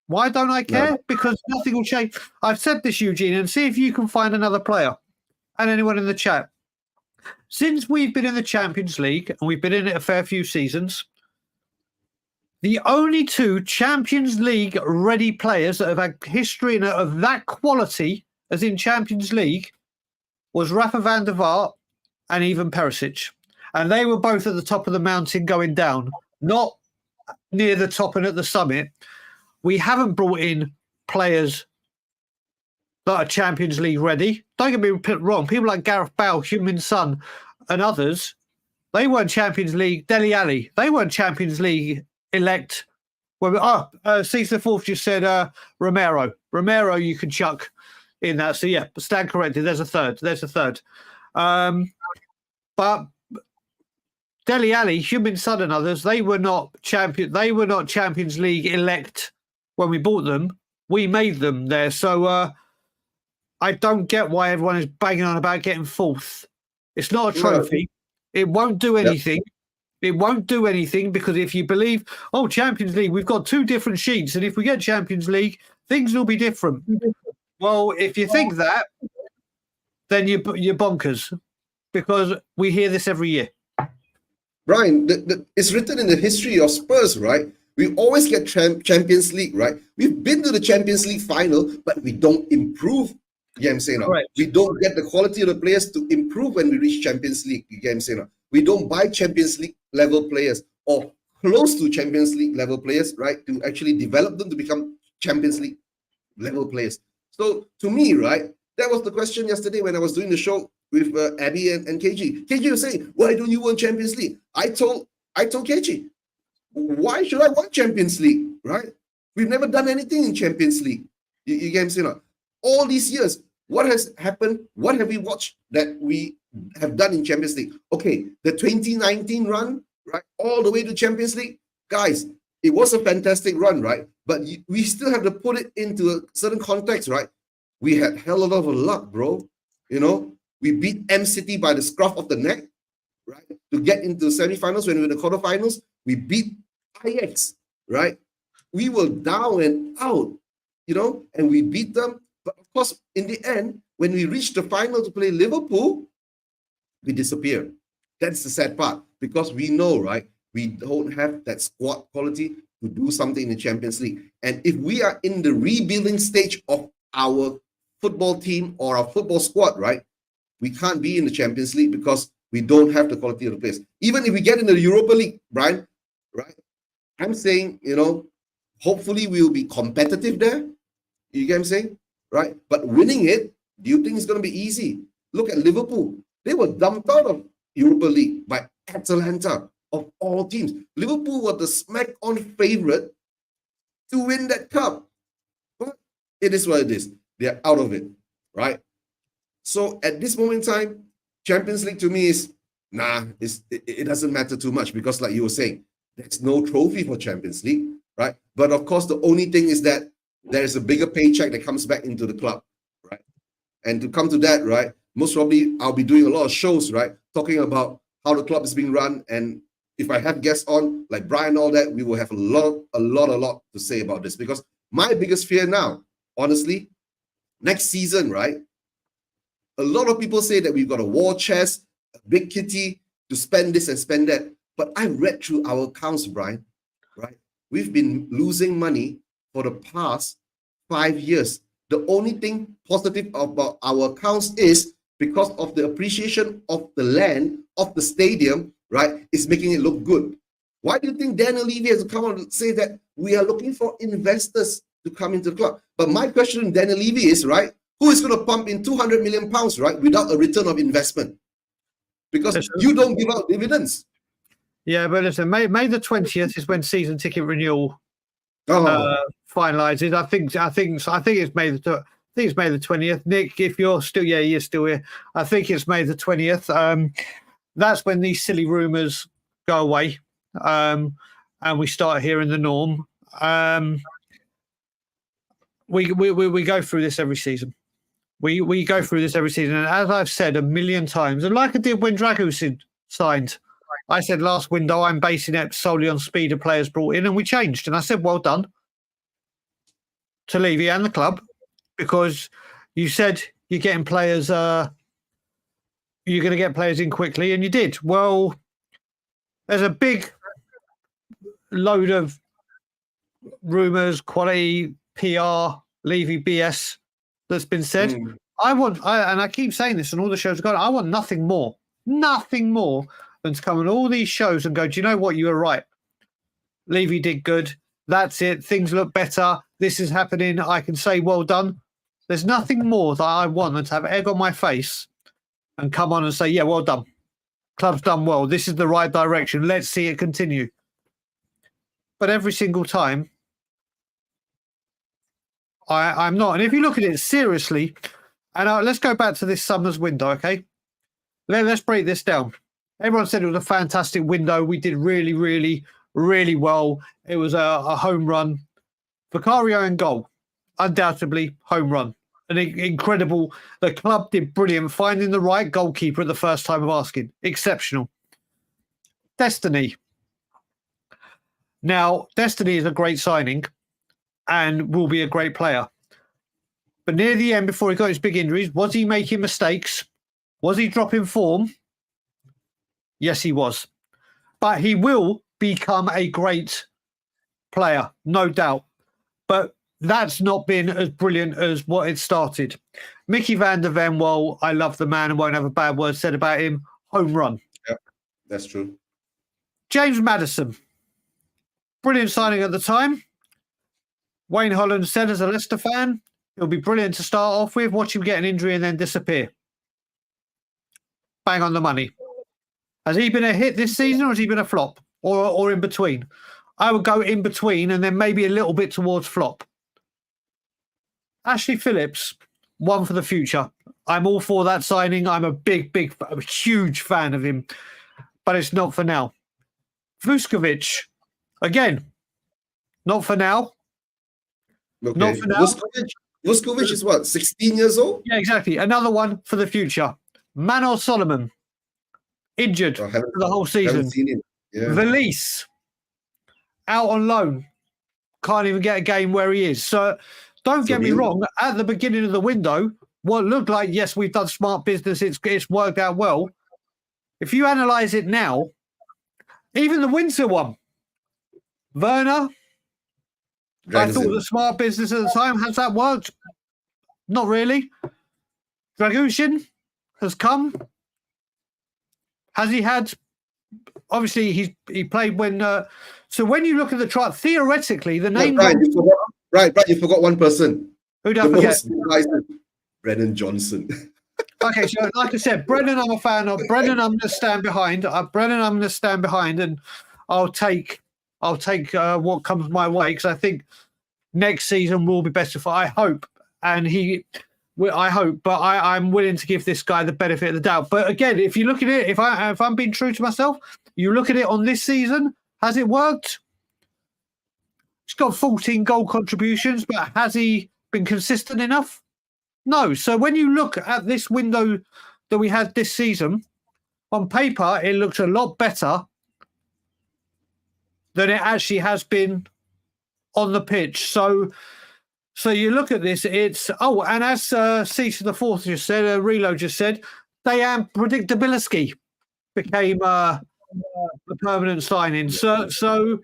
Why don't I care? No. Because nothing will change. I've said this, Eugene, and see if you can find another player and anyone in the chat. Since we've been in the Champions League, and we've been in it a fair few seasons, the only 2 Champions League ready players that have had history of that quality as in Champions League was Rafa van der Vaart and Ivan Perisic. And they were both at the top of the mountain going down, not near the top and at the summit. We haven't brought in players that are Champions League ready. Don't get me wrong. People like Gareth Bale, Heung-min Son and others, they weren't Champions League. Dele Alli, they weren't Champions League elect. Well, Caesar Fourth just said Romero. Romero, you can chuck in that. So yeah, stand corrected. There's a third. But Dele Alli, Heung-min Son, and others, they were not Champions League elect when we bought them. We made them there. So I don't get why everyone is banging on about getting 4th. It's not a trophy. It won't do anything. Yep. It won't do anything because if you believe, Champions League, we've got 2 different sheets, and if we get Champions League, things will be different. Well, if you think that, then you're bonkers because we hear this every year. Brian, it's written in the history of Spurs, right? We always get Champions League, right? We've been to the Champions League final, but we don't improve. You get what I'm saying? Right. We don't get the quality of the players to improve when we reach Champions League. You get what I'm saying? We don't buy Champions League level players or close to Champions League level players, right? To actually develop them to become Champions League level players. So to me, right, that was the question yesterday when I was doing the show with Abby and KG. KG was saying, why don't you want Champions League? I told KG, why should I want Champions League, right? We've never done anything in Champions League. You get what I'm saying? All these years, what has happened? What have we watched that we have done in Champions League? Okay, the 2019 run, right, all the way to Champions League. Guys, it was a fantastic run, right? But we still have to put it into a certain context, right? We had hell of a lot of luck, bro. You know, we beat M.City by the scruff of the neck, right? To get into the semifinals when we were in the quarterfinals. We beat Ajax, right? We were down and out, you know, and we beat them. But of course, in the end, when we reached the final to play Liverpool, we disappeared. That's the sad part because we know, right? we don't have that squad quality to do something in the Champions League. And if we are in the rebuilding stage of our football team or our football squad, right, we can't be in the Champions League because we don't have the quality of the players. Even if we get in the Europa League, Brian, right, I'm saying, hopefully we'll be competitive there. You get what I'm saying? Right? But winning it, do you think it's going to be easy? Look at Liverpool. They were dumped out of Europa League by Atalanta, of all teams. Liverpool were the smack-on favourite to win that cup. But it is what it is. They're out of it, right? So at this moment in time, Champions League to me is, it doesn't matter too much because like you were saying, there's no trophy for Champions League, right? But of course, the only thing is that there is a bigger paycheck that comes back into the club, right? And to come to that, right, most probably I'll be doing a lot of shows, right, talking about how the club is being run. And if I have guests on, like Brian and all that, we will have a lot to say about this. Because my biggest fear now, honestly, next season, right, a lot of people say that we've got a war chest, a big kitty to spend this and spend that. But I read through our accounts, Brian, right? We've been losing money for the past 5 years. The only thing positive about our accounts is because of the appreciation of the land, of the stadium, right, is making it look good. Why do you think Daniel Levy has to come out and say that we are looking for investors to come into the club? But my question to Daniel Levy is, right, who is going to pump in 200 million pounds, right, without a return of investment? Because you don't give out dividends. Yeah, but listen, May the 20th is when season ticket renewal finalizes. I think it's May the 20th. Nick, if you're still, you're still here. I think it's May the 20th. That's when these silly rumours go away, and we start hearing the norm. We go through this every season. We go through this every season, and as I've said a million times, and like I did when Dragusin signed, I said last window I'm basing it solely on speed of players brought in, and we changed. And I said, well done to Levy and the club, because you said you're getting players, you're going to get players in quickly, and you did. Well, there's a big load of rumours, quality, PR, Levy BS that's been said. And I keep saying this on all the shows I've got, I want nothing more than to come on all these shows and go, do you know what? You were right. Levy did good. That's it. Things look better. This is happening. I can say, well done. There's nothing more that I want than to have egg on my face and come on and say, yeah, well done. Club's done well. This is the right direction. Let's see it continue. But every single time, I'm not. And if you look at it seriously, and let's go back to this summer's window, okay? Let's break this down. Everyone said it was a fantastic window. We did really, really, really well. It was a home run. Vicario in goal, undoubtedly home run. An incredible. The club did brilliant, finding the right goalkeeper at the first time of asking. Exceptional. Destiny. Now, Destiny is a great signing and will be a great player. But near the end, before he got his big injuries, was he making mistakes? Was he dropping form? Yes, he was. But he will become a great player, no doubt. But that's not been as brilliant as what it started. Mickey van der Ven, well, I love the man and won't have a bad word said about him. Home run. Yeah, that's true. James Maddison. Brilliant signing at the time. Wayne Holland said as a Leicester fan, it'll be brilliant to start off with, watch him get an injury and then disappear. Bang on the money. Has he been a hit this season or has he been a flop? Or in between? I would go in between and then maybe a little bit towards flop. Ashley Phillips, one for the future. I'm all for that signing. I'm a huge fan of him. But it's not for now. Vuskovic, again, not for now. Okay. Not for now. Vuskovic is what, 16 years old? Yeah, exactly. Another one for the future. Manor Solomon, injured for the whole season. Haven't seen him. Yeah. Valise, out on loan. Can't even get a game where he is. So don't get me wrong. At the beginning of the window, what looked like, yes, we've done smart business. It's worked out well. If you analyse it now, Even the winter one, Werner. Dragons I thought in. the smart business at the time. Has that worked? Not really. Dragushin has come. Has he had? Obviously, he played when. So when you look at the trial, theoretically, the name. Brian, you forgot one person. Who did I forget? Brennan Johnson. Okay, so like I said, Brennan, I'm a fan of. Brennan, I'm going to stand behind. Brennan, I'm going to stand behind, and I'll take what comes my way, because I think next season will be better for. I hope, I hope, but I'm willing to give this guy the benefit of the doubt. But again, if you look at it, if I'm being true to myself, you look at it on this season, has it worked? He's got 14 goal contributions, but has he been consistent enough? No. So when you look at this window that we had this season, on paper, it looks a lot better than it actually has been on the pitch. So you look at this, it's and as C the Fourth just said, Reload just said, Dejan Predictabiliski became a permanent signing. So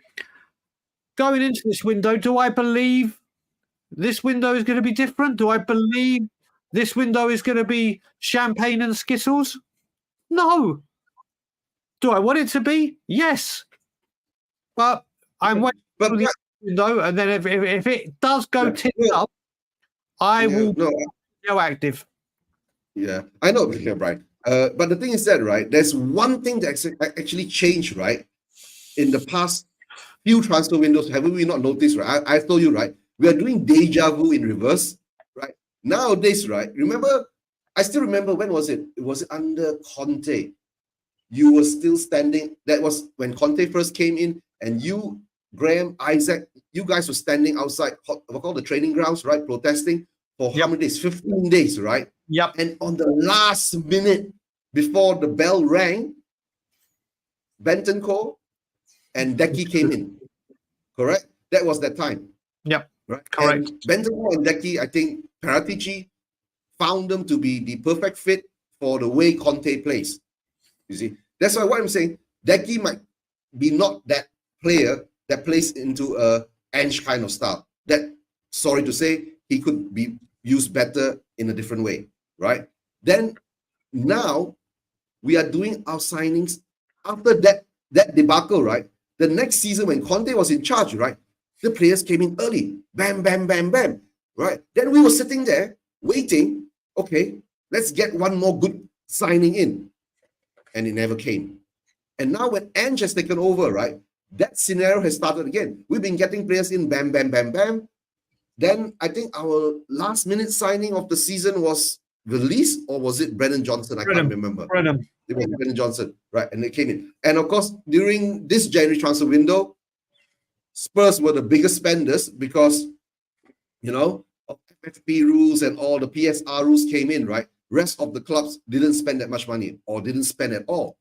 going into this window, do I believe this window is going to be different? Do I believe this window is going to be champagne and Skittles? No. Do I want it to be? Yes. But I'm waiting for the window, and then if it does go tits up, I will go active. Yeah, I know, Brian. But the thing is that, right, there's one thing that actually changed, right, in the past few transfer windows. Haven't we not noticed, right? I told you, right, we are doing deja vu in reverse, right? Nowadays, right, I still remember, when was it? Was it under Conte? You were still standing. That was when Conte first came in, and you, Graham, Isaac, you guys were standing outside the training grounds, right, protesting for how many days? 15 days, right? Yep. And on the last minute before the bell rang, Bentancur and Decky came in. Correct? That was that time. Yep. Right. Correct. And Bentancur and Decky, I think Paratici found them to be the perfect fit for the way Conte plays. You see, that's why what I'm saying, Decky might be not that player that plays into a Ange kind of style. That, sorry to say, he could be used better in a different way, right? Then now we are doing our signings after that debacle, right? The next season when Conte was in charge, right? The players came in early, bam, bam, bam, bam, right? Then we were sitting there waiting. Okay, let's get one more good signing in, and it never came. And now when Ange has taken over, right, that scenario has started again. We've been getting players in, bam, bam, bam, bam. Then I think our last minute signing of the season was released, or was it Brennan Johnson? I can't remember. Brennan. It was Brennan Johnson, right? And they came in. And of course, during this January transfer window, Spurs were the biggest spenders because, of FFP rules and all the PSR rules came in, right? Rest of the clubs didn't spend that much money or didn't spend at all,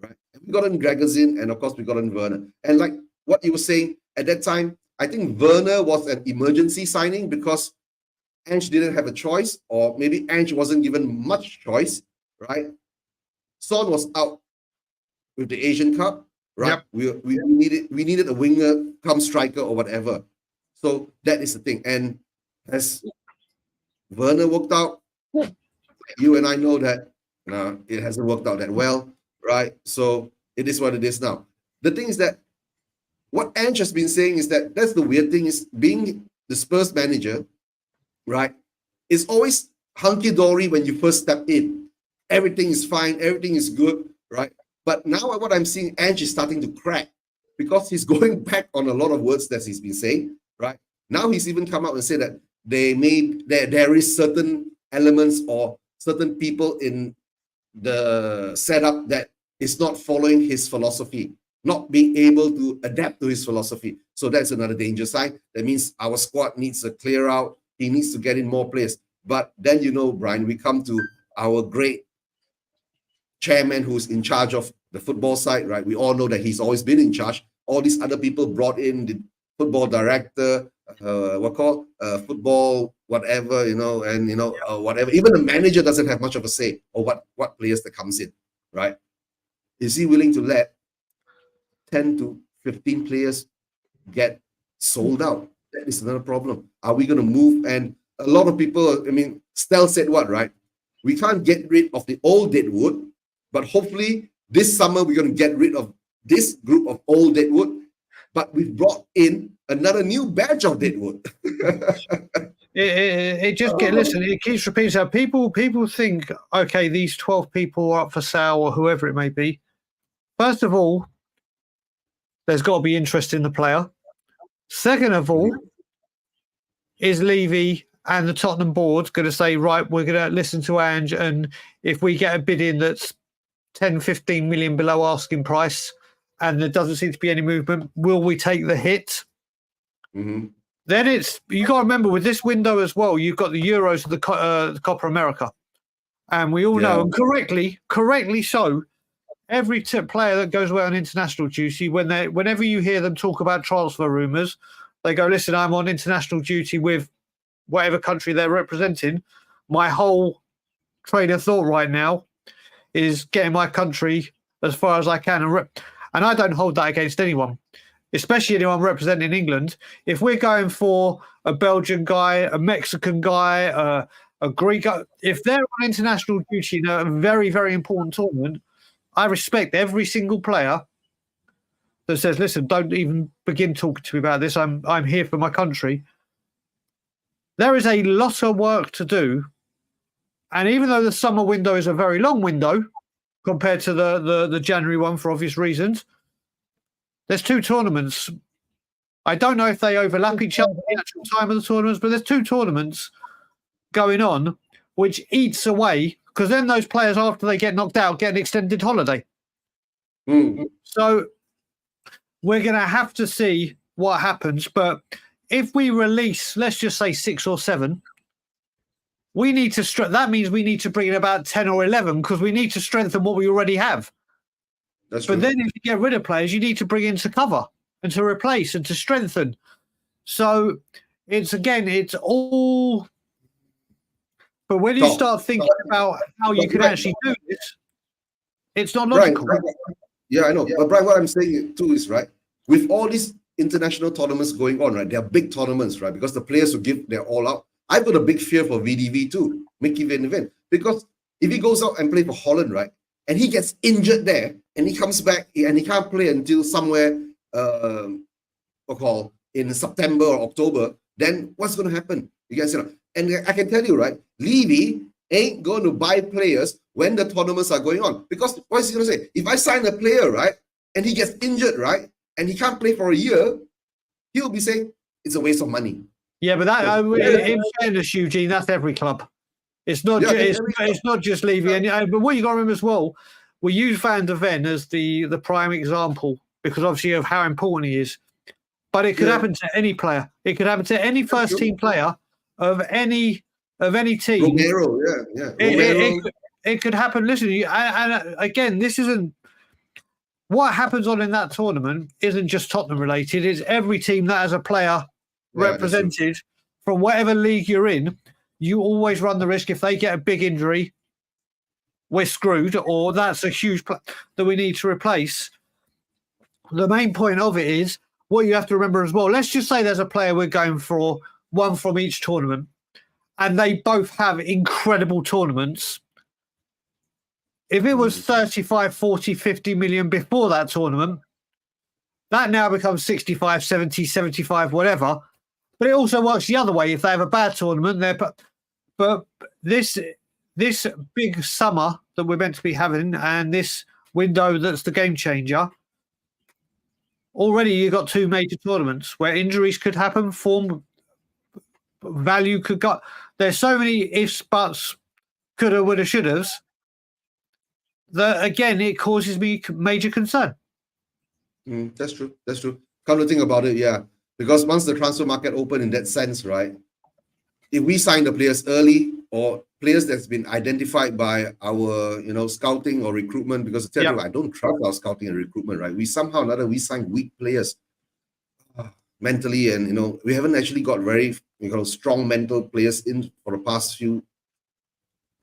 right? And we got in Gregerson, and of course we got in Werner. And like what you were saying at that time, I think Werner was an emergency signing because Ange didn't have a choice, or maybe Ange wasn't given much choice, right? Son was out with the Asian Cup, right? Yep. We needed a winger, come striker or whatever. So that is the thing. And as Werner worked out, you and I know that it hasn't worked out that well, right? So it is what it is now. The thing is that what Ange has been saying is that's the weird thing, is being the Spurs manager, right? It's always hunky-dory when you first step in. Everything is fine, everything is good, right? But now what I'm seeing, Ange is starting to crack because he's going back on a lot of words that he's been saying, right? Now he's even come out and said that there is certain elements or certain people in the setup that is not following his philosophy, not being able to adapt to his philosophy. So that's another danger sign. That means our squad needs a clear out. He needs to get in more players. But then, Brian, we come to our great chairman who's in charge of the football side, right? We all know that he's always been in charge. All these other people brought in, the football director, football whatever, whatever. Even the manager doesn't have much of a say or what players that comes in, right? Is he willing to let 10 to 15 players get sold out. That is another problem. Are we going to move? And a lot of people, I mean, Stel said what, right? We can't get rid of the old deadwood, but hopefully this summer we're going to get rid of this group of old deadwood, but we've brought in another new batch of deadwood. It just listen. It keeps repeating. So people think, okay, these 12 people are up for sale or whoever it may be. First of all, there's got to be interest in the player. Second of all, is Levy and the Tottenham board going to say, right, we're going to listen to Ange, and if we get a bid in that's 10, 15 million below asking price and there doesn't seem to be any movement, will we take the hit? Mm-hmm. Then you got to remember with this window as well, you've got the Euros of the Copa America. And we all know, and correctly so, every player that goes away on international duty, whenever you hear them talk about transfer rumours, they go, listen, I'm on international duty with whatever country they're representing. My whole train of thought right now is getting my country as far as I can. And I don't hold that against anyone, especially anyone representing England. If we're going for a Belgian guy, a Mexican guy, a Greek guy, if they're on international duty in a very, very important tournament, I respect every single player that says, listen, don't even begin talking to me about this. I'm here for my country. There is a lot of work to do. And even though the summer window is a very long window compared to the January one for obvious reasons, there's 2 tournaments. I don't know if they overlap each other at the actual time of the tournaments, but there's 2 tournaments going on, which eats away, because then those players, after they get knocked out, get an extended holiday. So we're going to have to see what happens. But if we release, let's just say 6 or 7, we need to that means we need to bring in about 10 or 11 because we need to strengthen what we already have. That's true. But then if you get rid of players, you need to bring in to cover and to replace and to strengthen. So it's all. But when you start thinking about how you can actually do this, it's not logical. Right. Yeah, I know. But Brian, what I'm saying too is, right, with all these international tournaments going on, right, they are big tournaments, right, because the players will give their all out. I've got a big fear for VDV too, Mickey Van Ven, because if he goes out and play for Holland, right, and he gets injured there, and he comes back and he can't play until somewhere, in September or October, then what's going to happen? You guys know. And I can tell you, right, Levy ain't going to buy players when the tournaments are going on. Because what's he going to say? If I sign a player, right, and he gets injured, right, and he can't play for a year, he'll be saying it's a waste of money. Yeah, but that in fairness, Eugene, that's every club. It's not. It's not just Levy. But what you got to remember as well, we use Van der Ven as the prime example because obviously of how important he is. But it could happen to any player. It could happen to any first team player of any team. Romero, It could happen. Listen, and again, this isn't what happens on in that tournament. Isn't just Tottenham related. It's every team that has a player represented from whatever league you're in. You always run the risk if they get a big injury, we're screwed, or that's a huge that we need to replace. The main point of it is what you have to remember as well. Let's just say there's a player we're going for, one from each tournament, and they both have incredible tournaments. If it was 35, 40, 50 million before that tournament, that now becomes 65, 70, 75, whatever. But it also works the other way. If they have a bad tournament, but this big summer that we're meant to be having and this window that's the game changer, already you've got 2 major tournaments where injuries could happen, form value could go. There's so many ifs, buts, coulda, woulda, shouldas that, again, it causes me major concern. That's true. Come to think about it, yeah. Because once the transfer market opened in that sense, right, if we sign the players early or players that's been identified by our, scouting or recruitment, because I tell you, I don't trust our scouting and recruitment, right? We somehow or another, we sign weak players mentally, and, we haven't actually got very, strong mental players in for the past few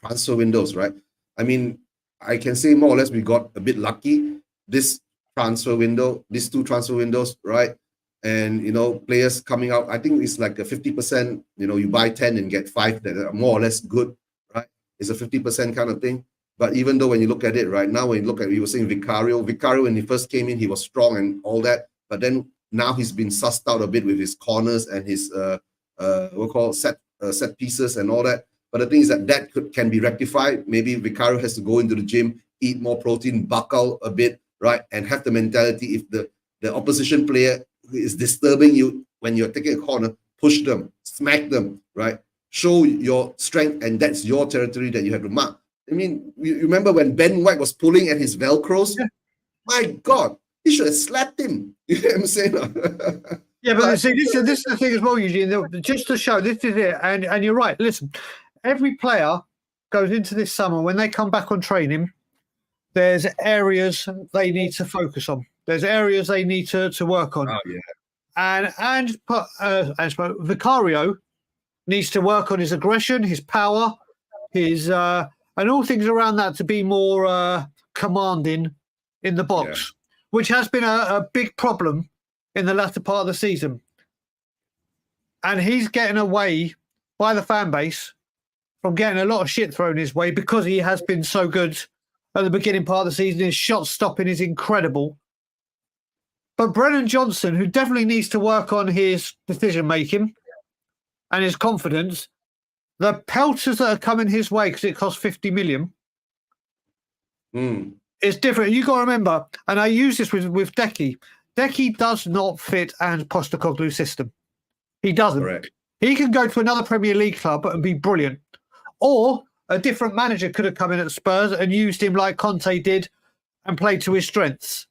transfer windows, right? I mean, I can say more or less we got a bit lucky. This transfer window, these 2 transfer windows, right? And players coming out, I think it's like a 50%, you buy 10 and get 5 that are more or less good, right? It's a 50% kind of thing. But even though when you look at it right now, when you look at, we were saying Vicario when he first came in, he was strong and all that. But then now he's been sussed out a bit with his corners and his we'll call set pieces and all that. But the thing is that can be rectified. Maybe Vicario has to go into the gym, eat more protein, buckle a bit, right? And have the mentality, if the opposition player is disturbing you when you're taking a corner, push them, smack them, right? Show your strength, and that's your territory that you have to mark. I mean, you remember when Ben White was pulling at his Velcros? Yeah. My God, he should have slapped him. You know what I'm saying? Yeah, but see, this is the thing as well, Eugene. Just to show, this is it, and you're right. Listen, every player goes into this summer, when they come back on training, there's areas they need to focus on. There's areas they need to work on. Oh, yeah. And Vicario needs to work on his aggression, his power, his and all things around that to be more commanding in the box, which has been a big problem in the latter part of the season. And he's getting away by the fan base from getting a lot of shit thrown his way because he has been so good at the beginning part of the season. His shot stopping is incredible. But Brennan Johnson, who definitely needs to work on his decision-making and his confidence, the pelters that are coming his way because it costs 50 million is different. You got to remember, and I use this with Decky. Decky does not fit Ange Postecoglou's system. He doesn't. Correct. He can go to another Premier League club and be brilliant. Or a different manager could have come in at Spurs and used him like Conte did and played to his strengths.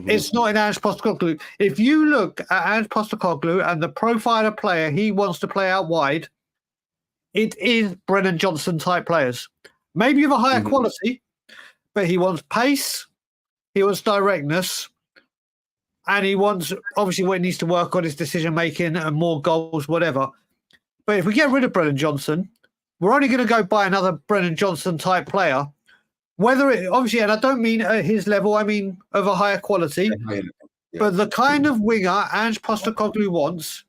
It's not in Ange Postecoglou. If you look at Ange Postecoglou and the profile of player he wants to play out wide, it is Brennan Johnson type players. Maybe of a higher quality, but he wants pace, he wants directness, and he wants, obviously, what he needs to work on his decision making and more goals, whatever. But if we get rid of Brennan Johnson, we're only going to go buy another Brennan Johnson type player. Whether it, obviously, and I don't mean at his level, I mean of a higher quality. Yeah. But the kind of winger Ange Postecoglou wants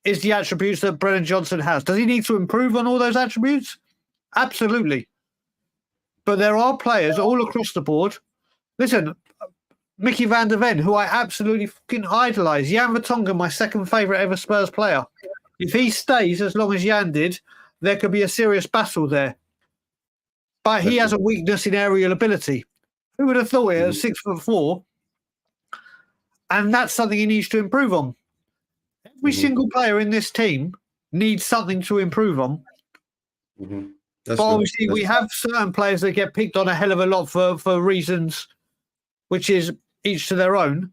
is the attributes that Brennan Johnson has. Does he need to improve on all those attributes? Absolutely. But there are players all across the board. Listen, Mickey van der Ven, who I absolutely fucking idolise. Jan Vertonghen, my second favourite ever Spurs player. If he stays as long as Jan did, there could be a serious battle there. But he has a weakness in aerial ability. Who would have thought it at 6'4"? And that's something he needs to improve on. Every single player in this team needs something to improve on. But obviously, we have certain players that get picked on a hell of a lot for reasons which is each to their own.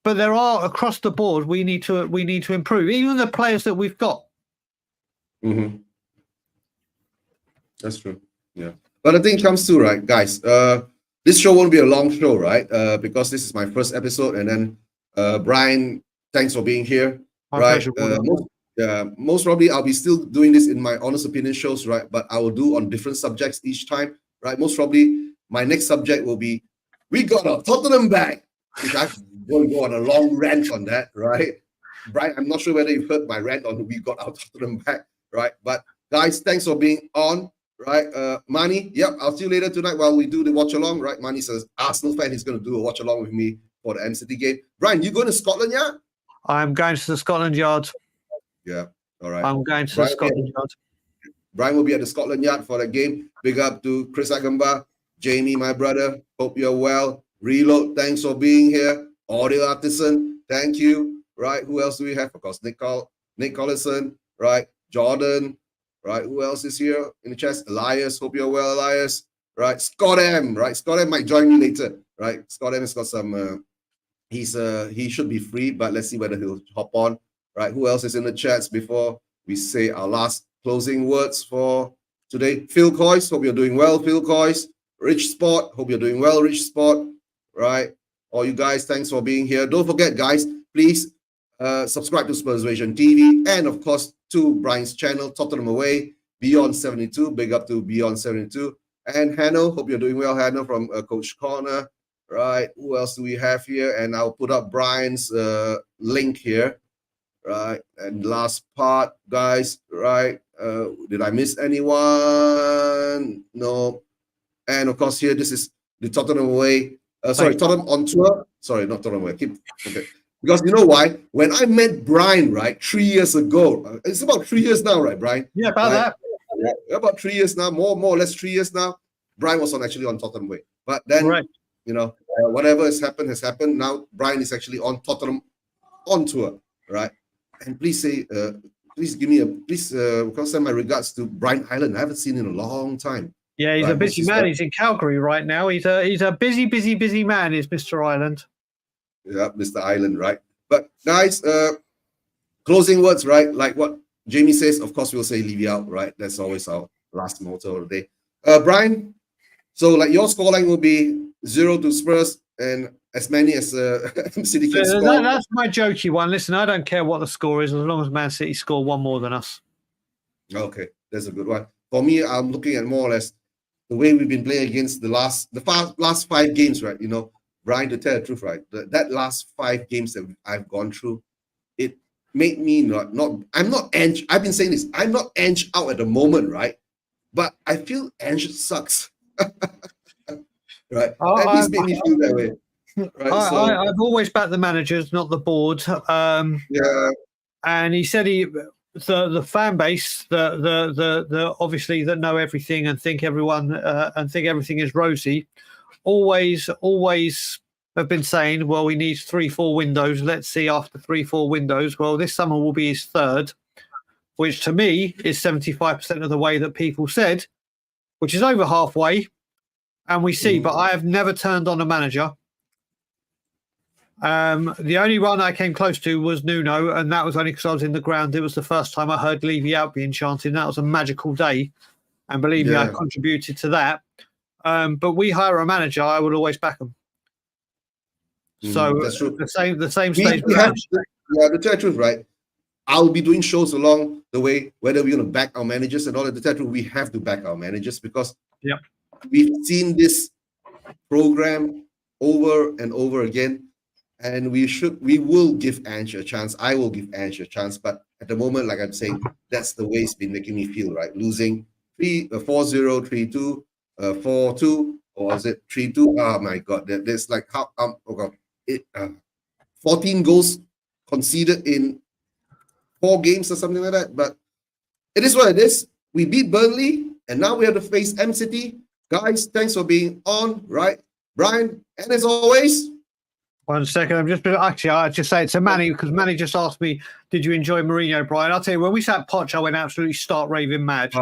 But there are, across the board, we need to improve. Even the players that we've got. That's true. Yeah. But the thing comes to, right, guys, this show won't be a long show, right? Because this is my first episode. And then, Brian, thanks for being here. Right. Most probably I'll be still doing this in my honest opinion shows, right? But I will do on different subjects each time, right? Most probably my next subject will be, we got a Tottenham back, which I'm going to go on a long rant on that, right? Brian, I'm not sure whether you've heard my rant on we got our Tottenham back, right? But guys, thanks for being on, right? Mani, yep, I'll see you later tonight while we do the watch along, right? Mani says, Arsenal fan, he's going to do a watch along with me for the M.City game. Brian, you going to Scotland yard? I'm going to the Scotland yard. Yeah, all right. I'm going to the Scotland yard. Brian will be at the Scotland yard for the game. Big up to Chris Agamba, Jamie, my brother. Hope you're well. Reload, thanks for being here. Audio Artisan, thank you. Right, who else do we have? Of course, Nick Collison, right? Jordan, right? Who else is here in the chat? Elias, hope you're well, Elias. Right, Scott M, right? Scott M might join me later, right? Scott M has got some, he should be free, but let's see whether he'll hop on. Right, who else is in the chats before we say our last closing words for today? Phil Coyce, hope you're doing well, Phil Coyce. Rich Sport, hope you're doing well, Rich Sport. Right, all you guys, thanks for being here. Don't forget, guys, please subscribe to Spursvision TV and, of course, to Brian's channel, Tottenham Away, Beyond 72. Big up to Beyond 72. And Hanno, hope you're doing well, Hanno, from Coach Corner. right? Who else do we have here? And I'll put up Brian's link here, right? And last part, guys, right? Did I miss anyone? No. And of course, here, this is the Tottenham away. Tottenham on tour. Sorry, not Tottenham away. Okay. Because you know why? When I met Brian, right, 3 years ago, it's about 3 years now, right, Brian? Yeah, about that. Yeah, about 3 years now, more or less 3 years now. Brian was actually on Tottenham way. But then, whatever has happened. Now Brian is actually on Tottenham on tour, right? And please say, please send my regards to Brian Island. I haven't seen him in a long time. Yeah, he's a busy man. He's in Calgary right now. He's a busy man, is Mr. Island. Yeah, Mr. Island, right? But guys, closing words, right? Like what Jamie says, of course we'll say leave you out, right? That's always our last motto of the day. Brian, so like your scoreline will be 0 to Spurs and as many as M.City can score. That's my jokey one. Listen, I don't care what the score is as long as Man City score one more than us. Okay, that's a good one. For me, I'm looking at more or less the way we've been playing against the last 5 games, right? Brian, to tell the truth, right? That last 5 games that I've gone through, it made me I've been saying this, I'm not Ange out at the moment, right? But I feel Ange sucks. Right? At least made me feel that way. Right? I've always backed the managers, not the board. Yeah. And he said the fan base, the obviously that know everything and think everything is rosy, always have been saying, well, he needs 3-4 windows. Let's see after 3-4 windows. Well, this summer will be his 3rd, which to me is 75% of the way that people said, which is over halfway. And we see, but I have never turned on a manager. The only one I came close to was Nuno, and that was only because I was in the ground. It was the first time I heard Leave You Out being chanted, and that was a magical day. And believe me, I contributed to that. But we hire a manager, I would always back him. So that's true. the same stage. To tell the truth, right? I'll be doing shows along the way, whether we're going to back our managers and all that. To tell the truth, we have to back our managers because we've seen this program over and over again, and we will give Ange a chance. I will give Ange a chance, but at the moment, like I'm saying, that's the way it's been making me feel, right? Losing 4-0, 3-2, 4-2, or is it 3-2? Oh my God, there's like 14 goals conceded in 4 games or something like that. But it is what it is. We beat Burnley, and now we have to face M.City. Guys, thanks for being on, right? Brian, and as always. 1 second, I'll just say it to Manny because Manny just asked me, did you enjoy Mourinho, Brian? I'll tell you, when we sat Poch, I went absolutely stark raving mad.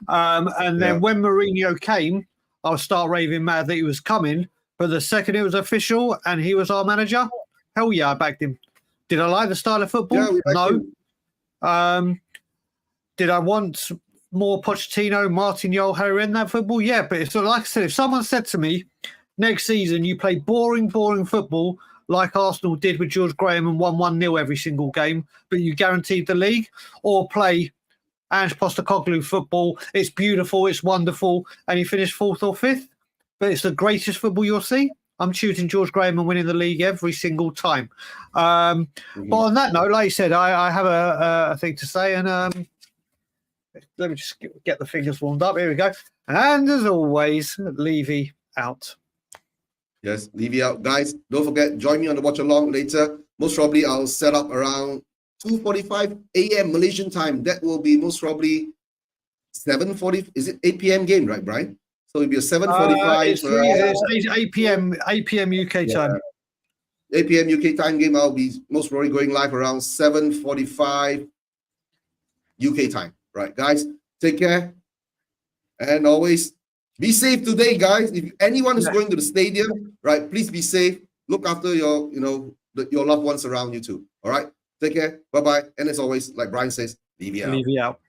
And then when Mourinho came, I was start raving mad that he was coming. But the second it was official and he was our manager, hell yeah, I backed him. Did I like the style of football? No. Did I want more Pochettino, Martin Yol, Harry in that football? Yeah, but it's like I said, if someone said to me, next season you play boring football like Arsenal did with George Graham and won 1-0 every single game, but you guaranteed the league, or play Ange Postecoglou football, it's beautiful, it's wonderful, and you finish 4th or 5th, but it's the greatest football you'll see, I'm choosing George Graham and winning the league every single time. But on that note, like you said, I have a thing to say, and let me just get the fingers warmed up. Here we go. And as always, Levy out. Yes, Levy out. Guys, don't forget, join me on the watch along later. Most probably I'll set up around 2:45 a.m. Malaysian time. That will be most probably 7:40. Is it 8 p.m. game, right, Brian? So it'll be a 7:45. It's 8 p.m. UK time. 8 p.m. UK time game. I'll be most probably going live around 7:45 UK time. Right, guys, take care. And always be safe today, guys. If anyone is going to the stadium, right, please be safe. Look after your loved ones around you too. All right, take care. Bye-bye. And as always, like Brian says, leave you out. Leave you out.